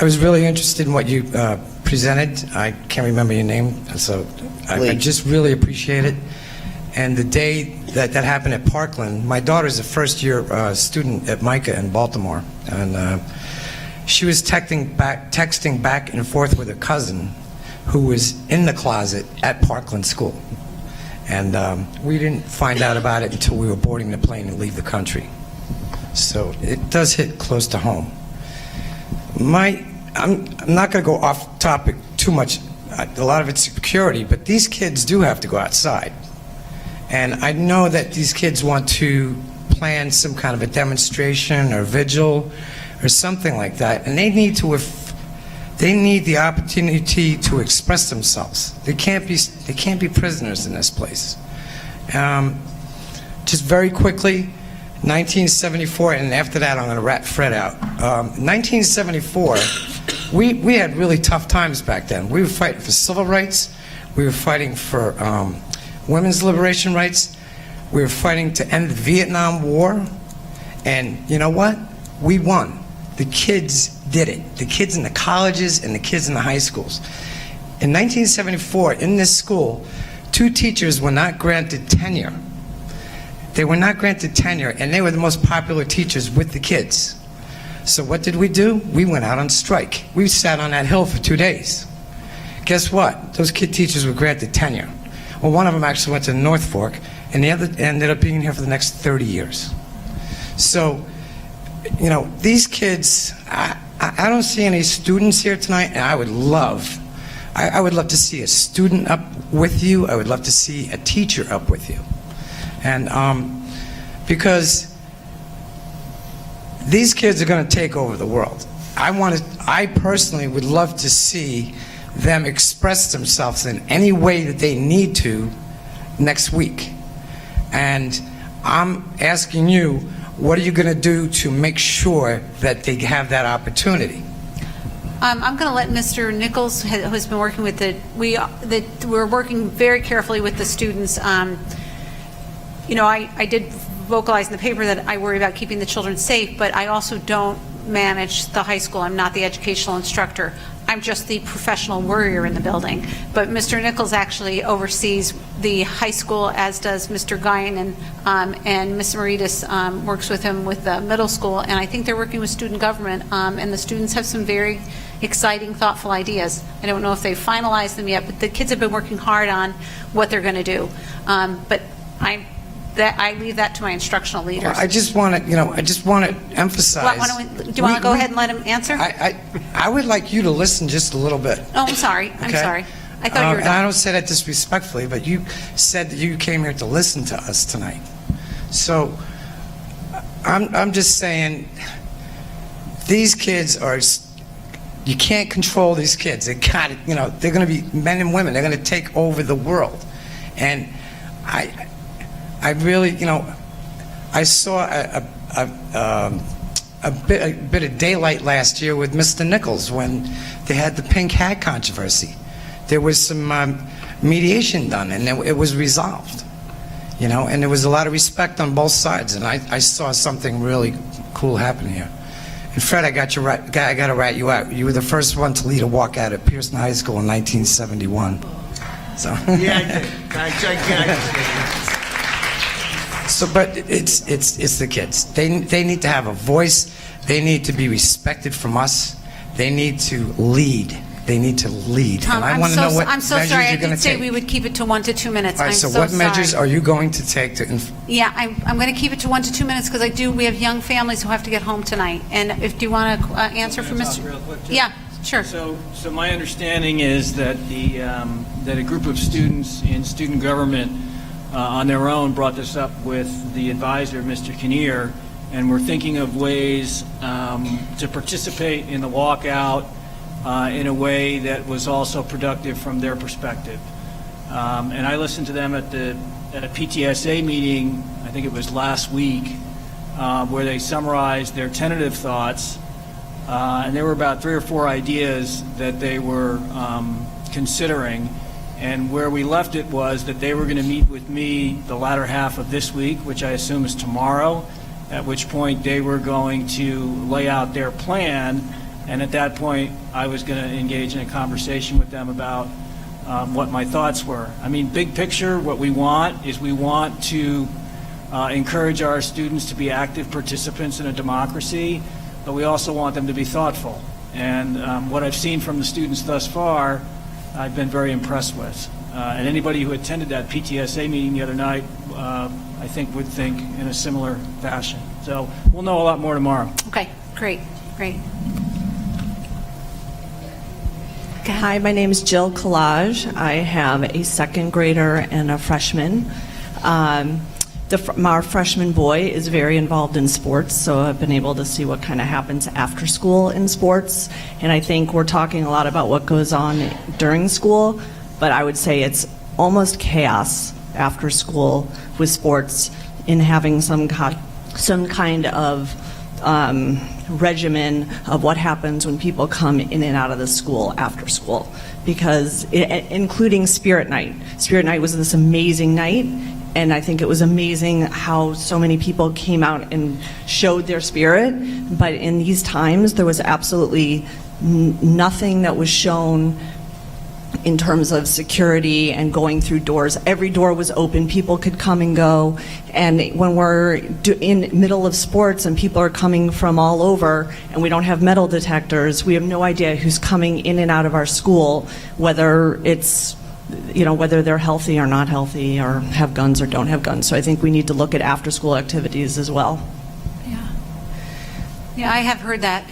was really interested in what you presented. I can't remember your name, so I just really appreciate it. And the day that happened at Parkland, my daughter's a first-year student at Micah in Baltimore, and she was texting back and forth with her cousin, who was in the closet at Parkland School. And we didn't find out about it until we were boarding the plane to leave the country. So it does hit close to home. I'm not going to go off topic too much. A lot of it's security, but these kids do have to go outside. And I know that these kids want to plan some kind of a demonstration or vigil or something like that, and they need the opportunity to express themselves. They can't be prisoners in this place. Just very quickly, 1974, and after that I'm going to rat Fred out. 1974, we had really tough times back then. We were fighting for civil rights. We were fighting for women's liberation rights. We were fighting to end the Vietnam War. And you know what? We won. The kids did it. The kids in the colleges and the kids in the high schools. In 1974, in this school, 2 teachers were not granted tenure. They were not granted tenure, and they were the most popular teachers with the kids. So what did we do? We went out on strike. We sat on that hill for 2 days. Guess what? Those kid teachers were granted tenure. Well, one of them actually went to North Fork, and the other ended up being here for the next 30 years. So, these kids, I don't see any students here tonight, and I would love to see a student up with you. I would love to see a teacher up with you. And because these kids are going to take over the world. I personally would love to see them express themselves in any way that they need to next week. And I'm asking you, what are you going to do to make sure that they have that opportunity?
I'm going to let Mr. Nichols, who's been working with we're working very carefully with the students. I did vocalize in the paper that I worry about keeping the children safe, but I also don't manage the high school. I'm not the educational instructor. I'm just the professional worrier in the building. But Mr. Nichols actually oversees the high school, as does Mr. Guyan, and Ms. Maritas works with him with the middle school. And I think they're working with student government, and the students have some very exciting, thoughtful ideas. I don't know if they've finalized them yet, but the kids have been working hard on what they're going to do. But I leave that to my instructional leaders.
Well, I just want to emphasize.
Do you want to go ahead and let him answer?
I would like you to listen just a little bit.
Oh, I'm sorry. I'm sorry. I thought you were done.
And I don't say that disrespectfully, but you said that you came here to listen to us tonight. So I'm just saying, these kids are. You can't control these kids. They're going to be men and women. They're going to take over the world, and I really, I saw a bit of daylight last year with Mr. Nichols when they had the pink hat controversy. There was some mediation done, and it was resolved, and there was a lot of respect on both sides, and I saw something really cool happen here. And Fred, I got to rat you out. You were the first one to lead a walkout at Pearson High School in 1971. So.
Yeah, I did. I
So, but it's the kids. They need to have a voice. They need to be respected from us. They need to lead. They need to lead.
Tom,
And I want to know what
I'm so
measures
sorry. I
you're going
did
to
say
take.
we would keep it to 1 to 2 minutes.
All right,
I'm
so
so
what measures
sorry.
are you going to take to...
Yeah, I'm going to keep it to 1 to 2 minutes because we have young families who have to get home tonight. And if do you want to answer for Mr.
Real quick, too?
Yeah, sure.
So my understanding is that that a group of students in student government on their own brought this up with the advisor, Mr. Kinnear, and we're thinking of ways to participate in the walkout in a way that was also productive from their perspective. And I listened to them at a PTSA meeting, I think it was last week, where they summarized their tentative thoughts, and there were about 3 or 4 ideas that they were considering. And where we left it was that they were going to meet with me the latter half of this week, which I assume is tomorrow, at which point they were going to lay out their plan. And at that point, I was going to engage in a conversation with them about what my thoughts were. I mean, big picture, what we want is we want to encourage our students to be active participants in a democracy, but we also want them to be thoughtful. And what I've seen from the students thus far, I've been very impressed with. And anybody who attended that PTSA meeting the other night, I think would think in a similar fashion. So we'll know a lot more tomorrow.
Okay, great.
Hi, my name is Jill Collage. I have a second grader and a freshman. Our freshman boy is very involved in sports, so I've been able to see what kind of happens after school in sports. And I think we're talking a lot about what goes on during school, but I would say it's almost chaos after school with sports in having some kind of regimen of what happens when people come in and out of the school after school, because including Spirit Night. Spirit Night was this amazing night, and I think it was amazing how so many people came out and showed their spirit, but in these times there was absolutely nothing that was shown in terms of security and going through doors. Every door was open, people could come and go, and when we're in middle of sports and people are coming from all over and we don't have metal detectors, we have no idea who's coming in and out of our school, whether it's, whether they're healthy or not healthy, or have guns or don't have guns. So I think we need to look at after school activities as well.
Yeah, I have heard that.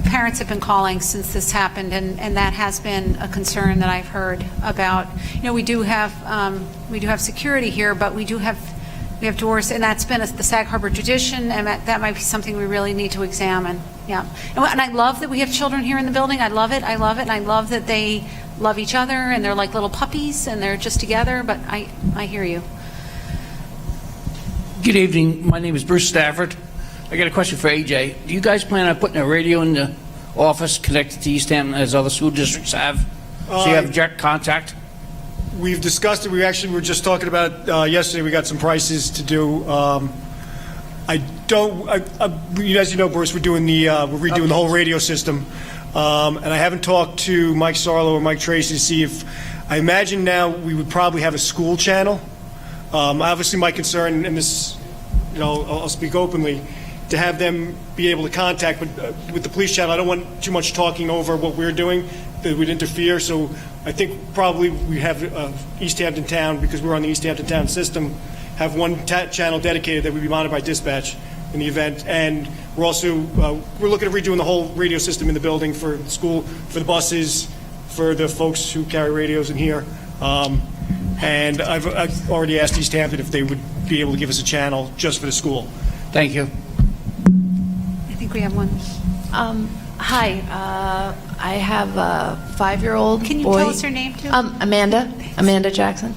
Parents have been calling since this happened, and that has been a concern that I've heard about. We do have security here, but we have doors, and that's been the Sag Harbor tradition, and that might be something we really need to examine. Yeah, and I love that we have children here in the building. I love it, and I love that they love each other, and they're like little puppies, and they're just together. But I hear you.
Good evening. My name is Bruce Stafford. I got a question for AJ. Do you guys plan on putting a radio in the office connected to East Hampton as other school districts have? So you have direct contact?
We've discussed it. We actually were just talking about yesterday. We got some prices to do. As you know, Bruce, we're redoing the whole radio system, and I haven't talked to Mike Sarlo or Mike Tracy to see if. I imagine now we would probably have a school channel. Obviously, my concern, and this, I'll speak openly, to have them be able to contact, but with the police channel, I don't want too much talking over what we're doing that would interfere. So I think probably we have East Hampton Town, because we're on the East Hampton Town system, have one channel dedicated that would be monitored by dispatch in the event. And we're also we're looking at redoing the whole radio system in the building for the school, for the buses, for the folks who carry radios in here. And I've already asked East Hampton if they would be able to give us a channel just for the school.
Thank you.
I think we have one.
Hi, I have a 5-year-old boy.
Can you tell us her name, too?
Amanda Jackson,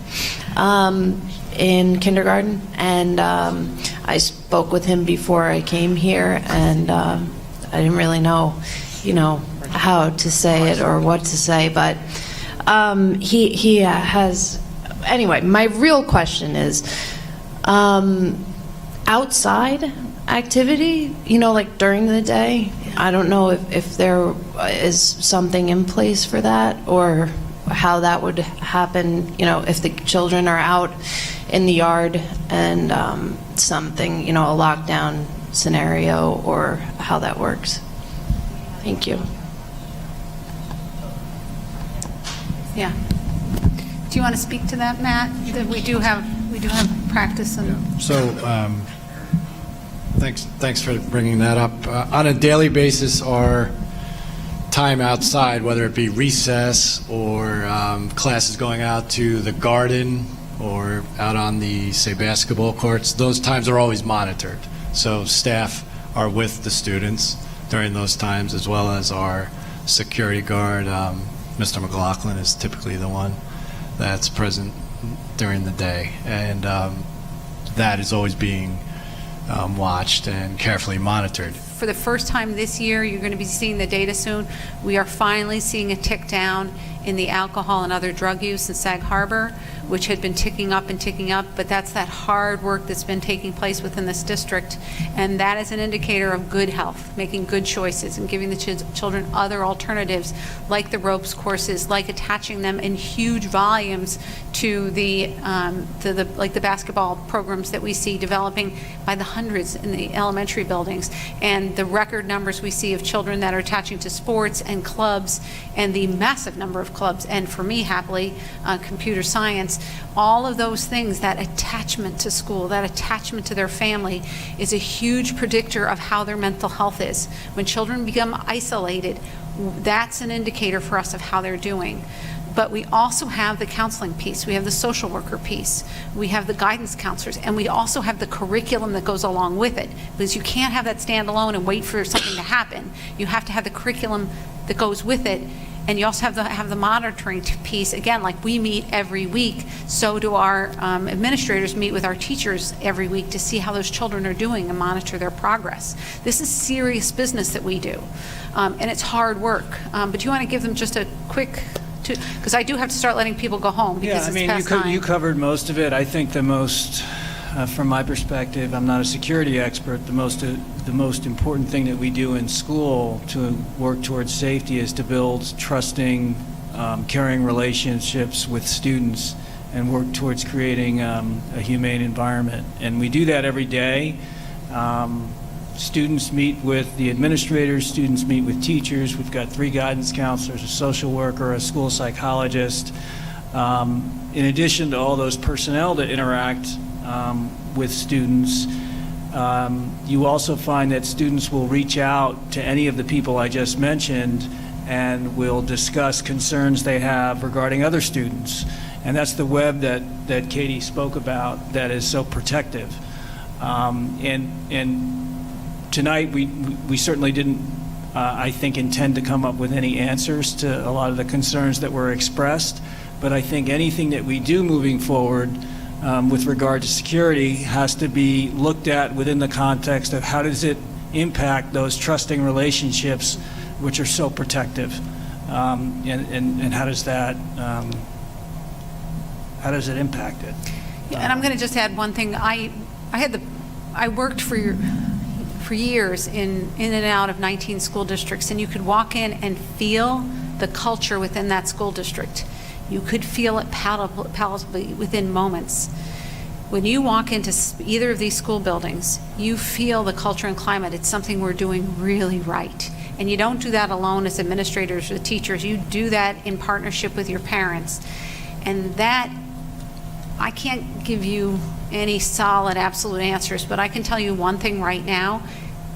in kindergarten, and I spoke with him before I came here, and I didn't really know, how to say it or what to say, but he has. Anyway, my real question is, outside activity, like during the day, I don't know if there is something in place for that, or how that would happen, if the children are out in the yard and something, a lockdown scenario, or how that works. Thank you.
Yeah. Do you want to speak to that, Matt? That we do have practice and.
So, thanks for bringing that up. On a daily basis, our time outside, whether it be recess or classes going out to the garden or out on the, say, basketball courts, those times are always monitored. So staff are with the students during those times, as well as our security guard. Mr. McLaughlin is typically the one that's present during the day, and that is always being watched and carefully monitored.
For the first time this year, you're going to be seeing the data soon. We are finally seeing a tick down in the alcohol and other drug use in Sag Harbor, which had been ticking up, but that's that hard work that's been taking place within this district, and that is an indicator of good health, making good choices and giving the children other alternatives, like the ropes courses, like attaching them in huge volumes to the basketball programs that we see developing by the hundreds in the elementary buildings, and the record numbers we see of children that are attaching to sports and clubs, and the massive number of clubs, and for me, happily, computer science. All of those things, that attachment to school, that attachment to their family, is a huge predictor of how their mental health is. When children become isolated, that's an indicator for us of how they're doing. But we also have the counseling piece, we have the social worker piece, we have the guidance counselors, and we also have the curriculum that goes along with it. Because you can't have that stand alone and wait for something to happen. You have to have the curriculum that goes with it. And you also have the monitoring piece. Again, like we meet every week, so do our administrators meet with our teachers every week to see how those children are doing and monitor their progress. This is serious business that we do, and it's hard work. But you want to give them just a quick, because I do have to start letting people go home because it's past time.
You covered most of it. I think the most, from my perspective, I'm not a security expert, the most important thing that we do in school to work towards safety is to build trusting, caring relationships with students and work towards creating a humane environment. And we do that every day. Students meet with the administrators, students meet with teachers. We've got 3 guidance counselors, a social worker, a school psychologist. In addition to all those personnel that interact with students, you also find that students will reach out to any of the people I just mentioned and will discuss concerns they have regarding other students. And that's the web that Katie spoke about that is so protective. And tonight we certainly didn't, I think, intend to come up with any answers to a lot of the concerns that were expressed, but I think anything that we do moving forward with regard to security has to be looked at within the context of how does it impact those trusting relationships which are so protective, and how does it impact it?
Yeah, and I'm going to just add one thing. I worked for years in and out of 19 school districts, and you could walk in and feel the culture within that school district. You could feel it palpably within moments. When you walk into either of these school buildings, you feel the culture and climate. It's something we're doing really right. And you don't do that alone as administrators or teachers. You do that in partnership with your parents. And that, I can't give you any solid, absolute answers, but I can tell you one thing right now,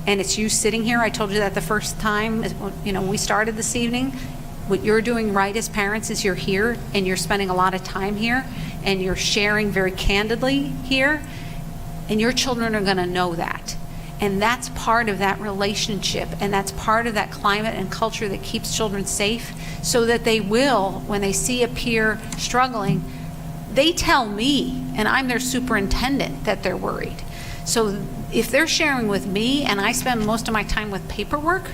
and it's you sitting here. I told you that the first time, we started this evening. What you're doing right as parents is you're here and you're spending a lot of time here and you're sharing very candidly here, and your children are going to know that. And that's part of that relationship, and that's part of that climate and culture that keeps children safe, so that they will, when they see a peer struggling, they tell me, and I'm their superintendent, that they're worried. So if they're sharing with me and I spend most of my time with paperwork,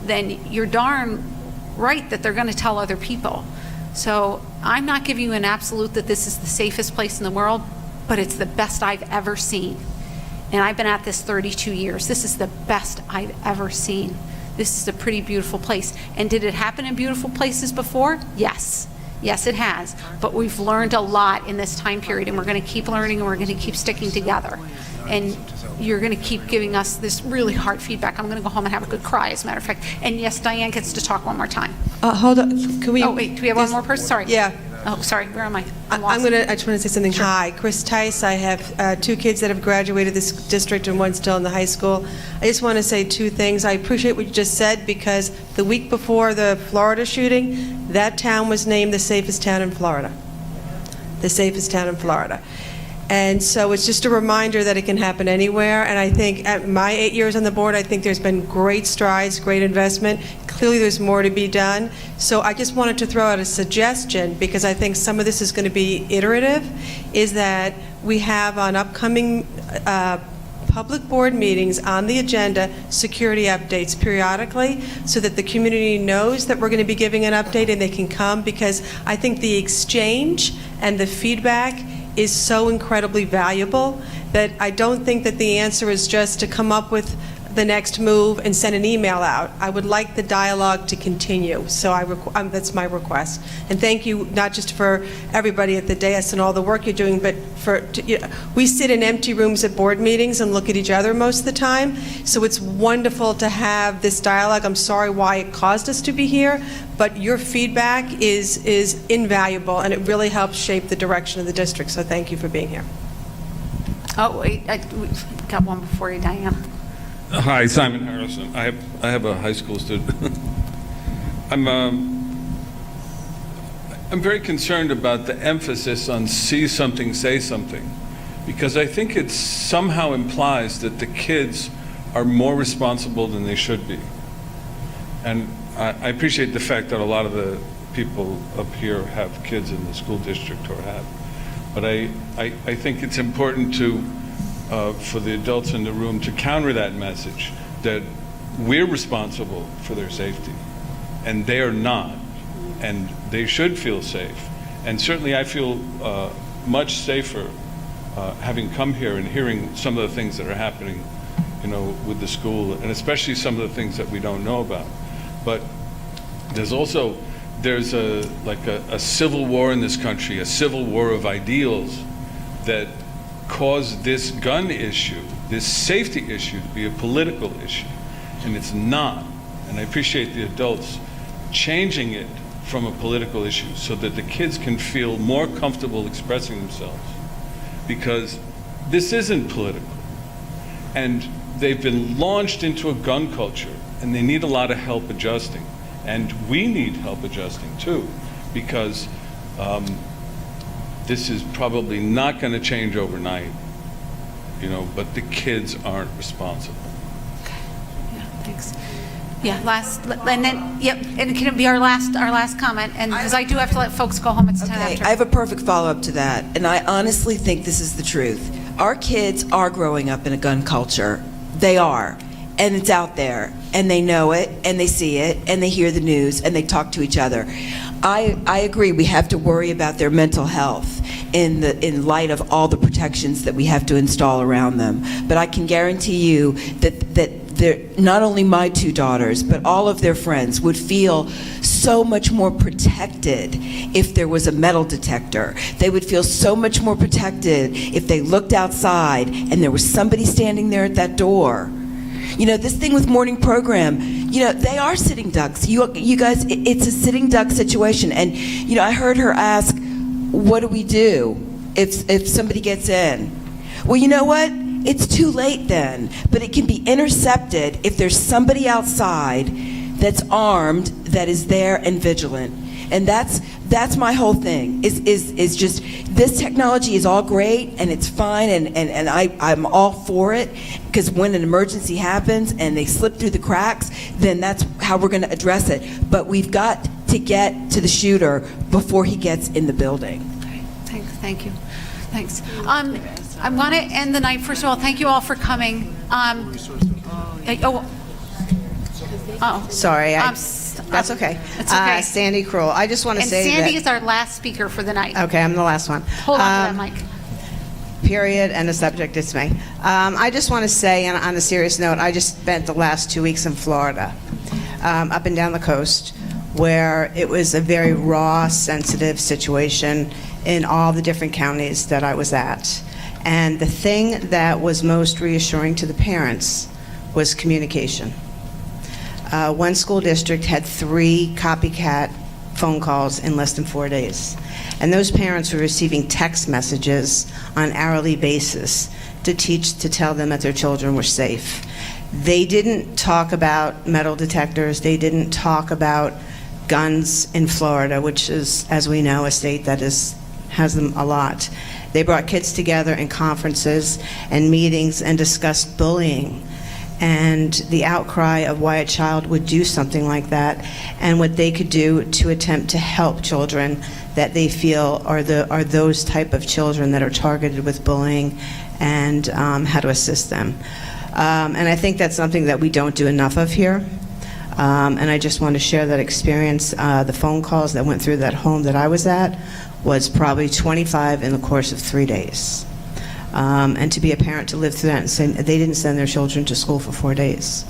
then you're darn right that they're going to tell other people. So I'm not giving you an absolute that this is the safest place in the world, but it's the best I've ever seen. And I've been at this 32 years. This is the best I've ever seen. This is a pretty beautiful place. And did it happen in beautiful places before? Yes. Yes, it has. But we've learned a lot in this time period, and we're going to keep learning, and we're going to keep sticking together. And you're going to keep giving us this really hard feedback. I'm going to go home and have a good cry, as a matter of fact. And yes, Diane gets to talk one more time.
Hold on. Can we?
Oh, wait. Do we have one more person? Sorry.
Yeah.
Oh, sorry. Where am I?
I just want to say something. Hi, Chris Tice. I have 2 kids that have graduated this district and one still in the high school. I just want to say 2 things. I appreciate what you just said, because the week before the Florida shooting, that town was named the safest town in Florida. The safest town in Florida. And so it's just a reminder that it can happen anywhere. And I think at my 8 years on the board, I think there's been great strides, great investment. Clearly, there's more to be done. So I just wanted to throw out a suggestion, because I think some of this is going to be iterative, is that we have on upcoming public board meetings on the agenda security updates periodically, so that the community knows that we're going to be giving an update and they can come, because I think the exchange and the feedback is so incredibly valuable that I don't think that the answer is just to come up with the next move and send an email out. I would like the dialogue to continue, so that's my request. And thank you, not just for everybody at the dais and all the work you're doing, but we sit in empty rooms at board meetings and look at each other most of the time, so it's wonderful to have this dialogue. I'm sorry why it caused us to be here, but your feedback is invaluable, and it really helps shape the direction of the district, so thank you for being here.
Oh, wait. We've got one before you, Diane.
Hi, Simon Harrison. I have a high school student. I'm very concerned about the emphasis on see something, say something, because I think it somehow implies that the kids are more responsible than they should be. And I appreciate the fact that a lot of the people up here have kids in the school district or have, but I think it's important to for the adults in the room to counter that message that we're responsible for their safety, and they are not, and they should feel safe. And certainly I feel much safer having come here and hearing some of the things that are happening, with the school, and especially some of the things that we don't know about. But there's a civil war in this country, a civil war of ideals that caused this gun issue, this safety issue, to be a political issue, and it's not. And I appreciate the adults changing it from a political issue so that the kids can feel more comfortable expressing themselves, because this isn't political. And they've been launched into a gun culture, and they need a lot of help adjusting. And we need help adjusting too, because this is probably not going to change overnight, but the kids aren't responsible.
Yeah, thanks. Yeah, and can it be our last comment? And because I do have to let folks go home, it's 10 after.
I have a perfect follow-up to that, and I honestly think this is the truth. Our kids are growing up in a gun culture. They are. And it's out there, and they know it, and they see it, and they hear the news, and they talk to each other. I agree, we have to worry about their mental health in light of all the protections that we have to install around them. But I can guarantee you that not only my 2 daughters, but all of their friends would feel so much more protected if there was a metal detector. They would feel so much more protected if they looked outside and there was somebody standing there at that door. This thing with morning program, they are sitting ducks. You guys, it's a sitting duck situation. And, I heard her ask, what do we do if somebody gets in? Well, you know what? It's too late then. But it can be intercepted if there's somebody outside that's armed, that is there and vigilant. And that's my whole thing, is just, this technology is all great and it's fine, and I'm all for it, because when an emergency happens and they slip through the cracks, then that's how we're going to address it. But we've got to get to the shooter before he gets in the building.
Thank you. Thanks. I want to end the night. First of all, thank you all for coming.
Sorry, that's okay.
It's okay.
Sandy Kroll. I just want to say
Sandy
that,
is our last speaker for the night.
Okay, I'm the last one.
Hold on to that mic.
Period, and the subject is me. I just want to say, on a serious note, I just spent the last 2 weeks in Florida, up and down the coast, where it was a very raw, sensitive situation in all the different counties that I was at. And the thing that was most reassuring to the parents was communication. One school district had 3 copycat phone calls in less than 4 days. And those parents were receiving text messages on an hourly basis to tell them that their children were safe. They didn't talk about metal detectors. They didn't talk about guns in Florida, which is, as we know, a state that has them a lot. They brought kids together in conferences and meetings and discussed bullying and the outcry of why a child would do something like that and what they could do to attempt to help children that they feel are those type of children that are targeted with bullying and how to assist them. And I think that's something that we don't do enough of here. And I just want to share that experience. The phone calls that went through that home that I was at was probably 25 in the course of 3 days. And to be a parent to live through that and say they didn't send their children to school for 4 days.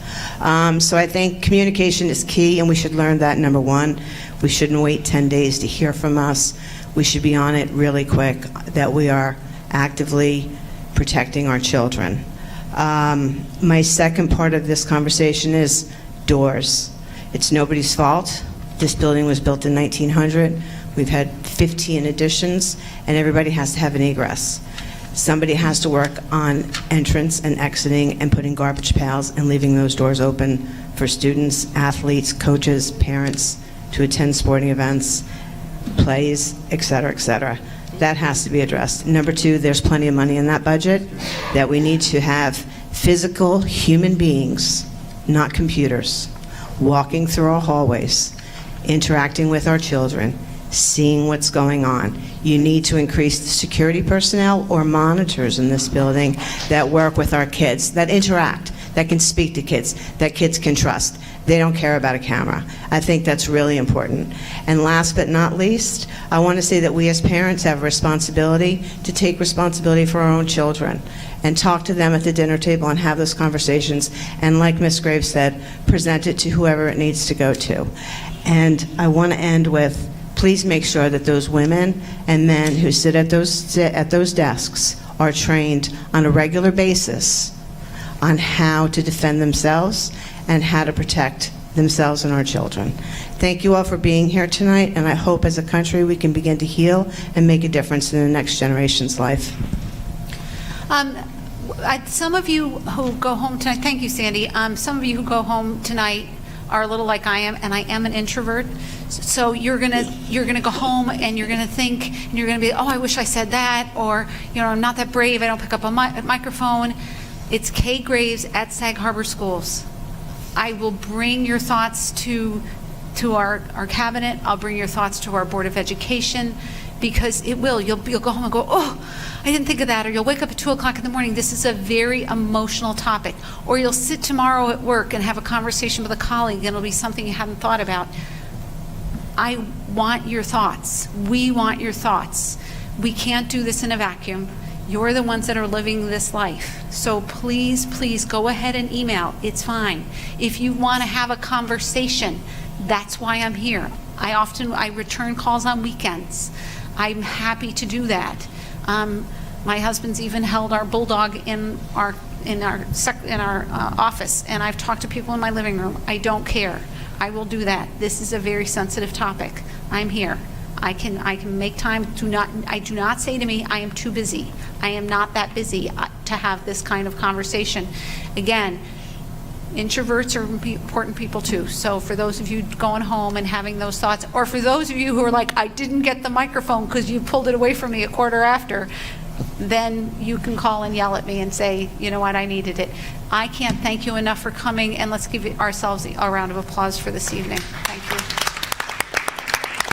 So I think communication is key, and we should learn that, number one. We shouldn't wait 10 days to hear from us. We should be on it really quick, that we are actively protecting our children. My second part of this conversation is doors. It's nobody's fault. This building was built in 1900. We've had 15 additions, and everybody has to have an egress. Somebody has to work on entrance and exiting and putting garbage pails and leaving those doors open for students, athletes, coaches, parents to attend sporting events, plays, et cetera, et cetera. That has to be addressed. Number two, there's plenty of money in that budget that we need to have physical human beings, not computers, walking through our hallways, interacting with our children, seeing what's going on. You need to increase the security personnel or monitors in this building that work with our kids, that interact, that can speak to kids, that kids can trust. They don't care about a camera. I think that's really important. And last but not least, I want to say that we as parents have a responsibility to take responsibility for our own children and talk to them at the dinner table and have those conversations. And like Ms. Graves said, present it to whoever it needs to go to. And I want to end with, please make sure that those women and men who sit at those desks are trained on a regular basis on how to defend themselves and how to protect themselves and our children. Thank you all for being here tonight, and I hope as a country we can begin to heal and make a difference in the next generation's life.
Some of you who go home tonight, thank you, Sandy. Some of you who go home tonight are a little like I am, and I am an introvert. So you're gonna go home and you're gonna think, and you're gonna be, oh, I wish I said that, or I'm not that brave. I don't pick up a microphone. It's Kay Graves at Sag Harbor Schools. I will bring your thoughts to our cabinet. I'll bring your thoughts to our Board of Education, because it will. You'll go home and go, oh, I didn't think of that. Or you'll wake up at 2 o'clock in the morning. This is a very emotional topic. Or you'll sit tomorrow at work and have a conversation with a colleague, and it'll be something you hadn't thought about. I want your thoughts. We want your thoughts. We can't do this in a vacuum. You're the ones that are living this life. So please, please go ahead and email. It's fine. If you want to have a conversation, that's why I'm here. I return calls on weekends. I'm happy to do that. My husband's even held our bulldog in our office, and I've talked to people in my living room. I don't care. I will do that. This is a very sensitive topic. I'm here. I can make time. I do not say to me, I am too busy. I am not that busy to have this kind of conversation. Again, introverts are important people too. So for those of you going home and having those thoughts, or for those of you who are like, I didn't get the microphone because you pulled it away from me a quarter after, then you can call and yell at me and say, you know what, I needed it. I can't thank you enough for coming, and let's give ourselves a round of applause for this evening. Thank you.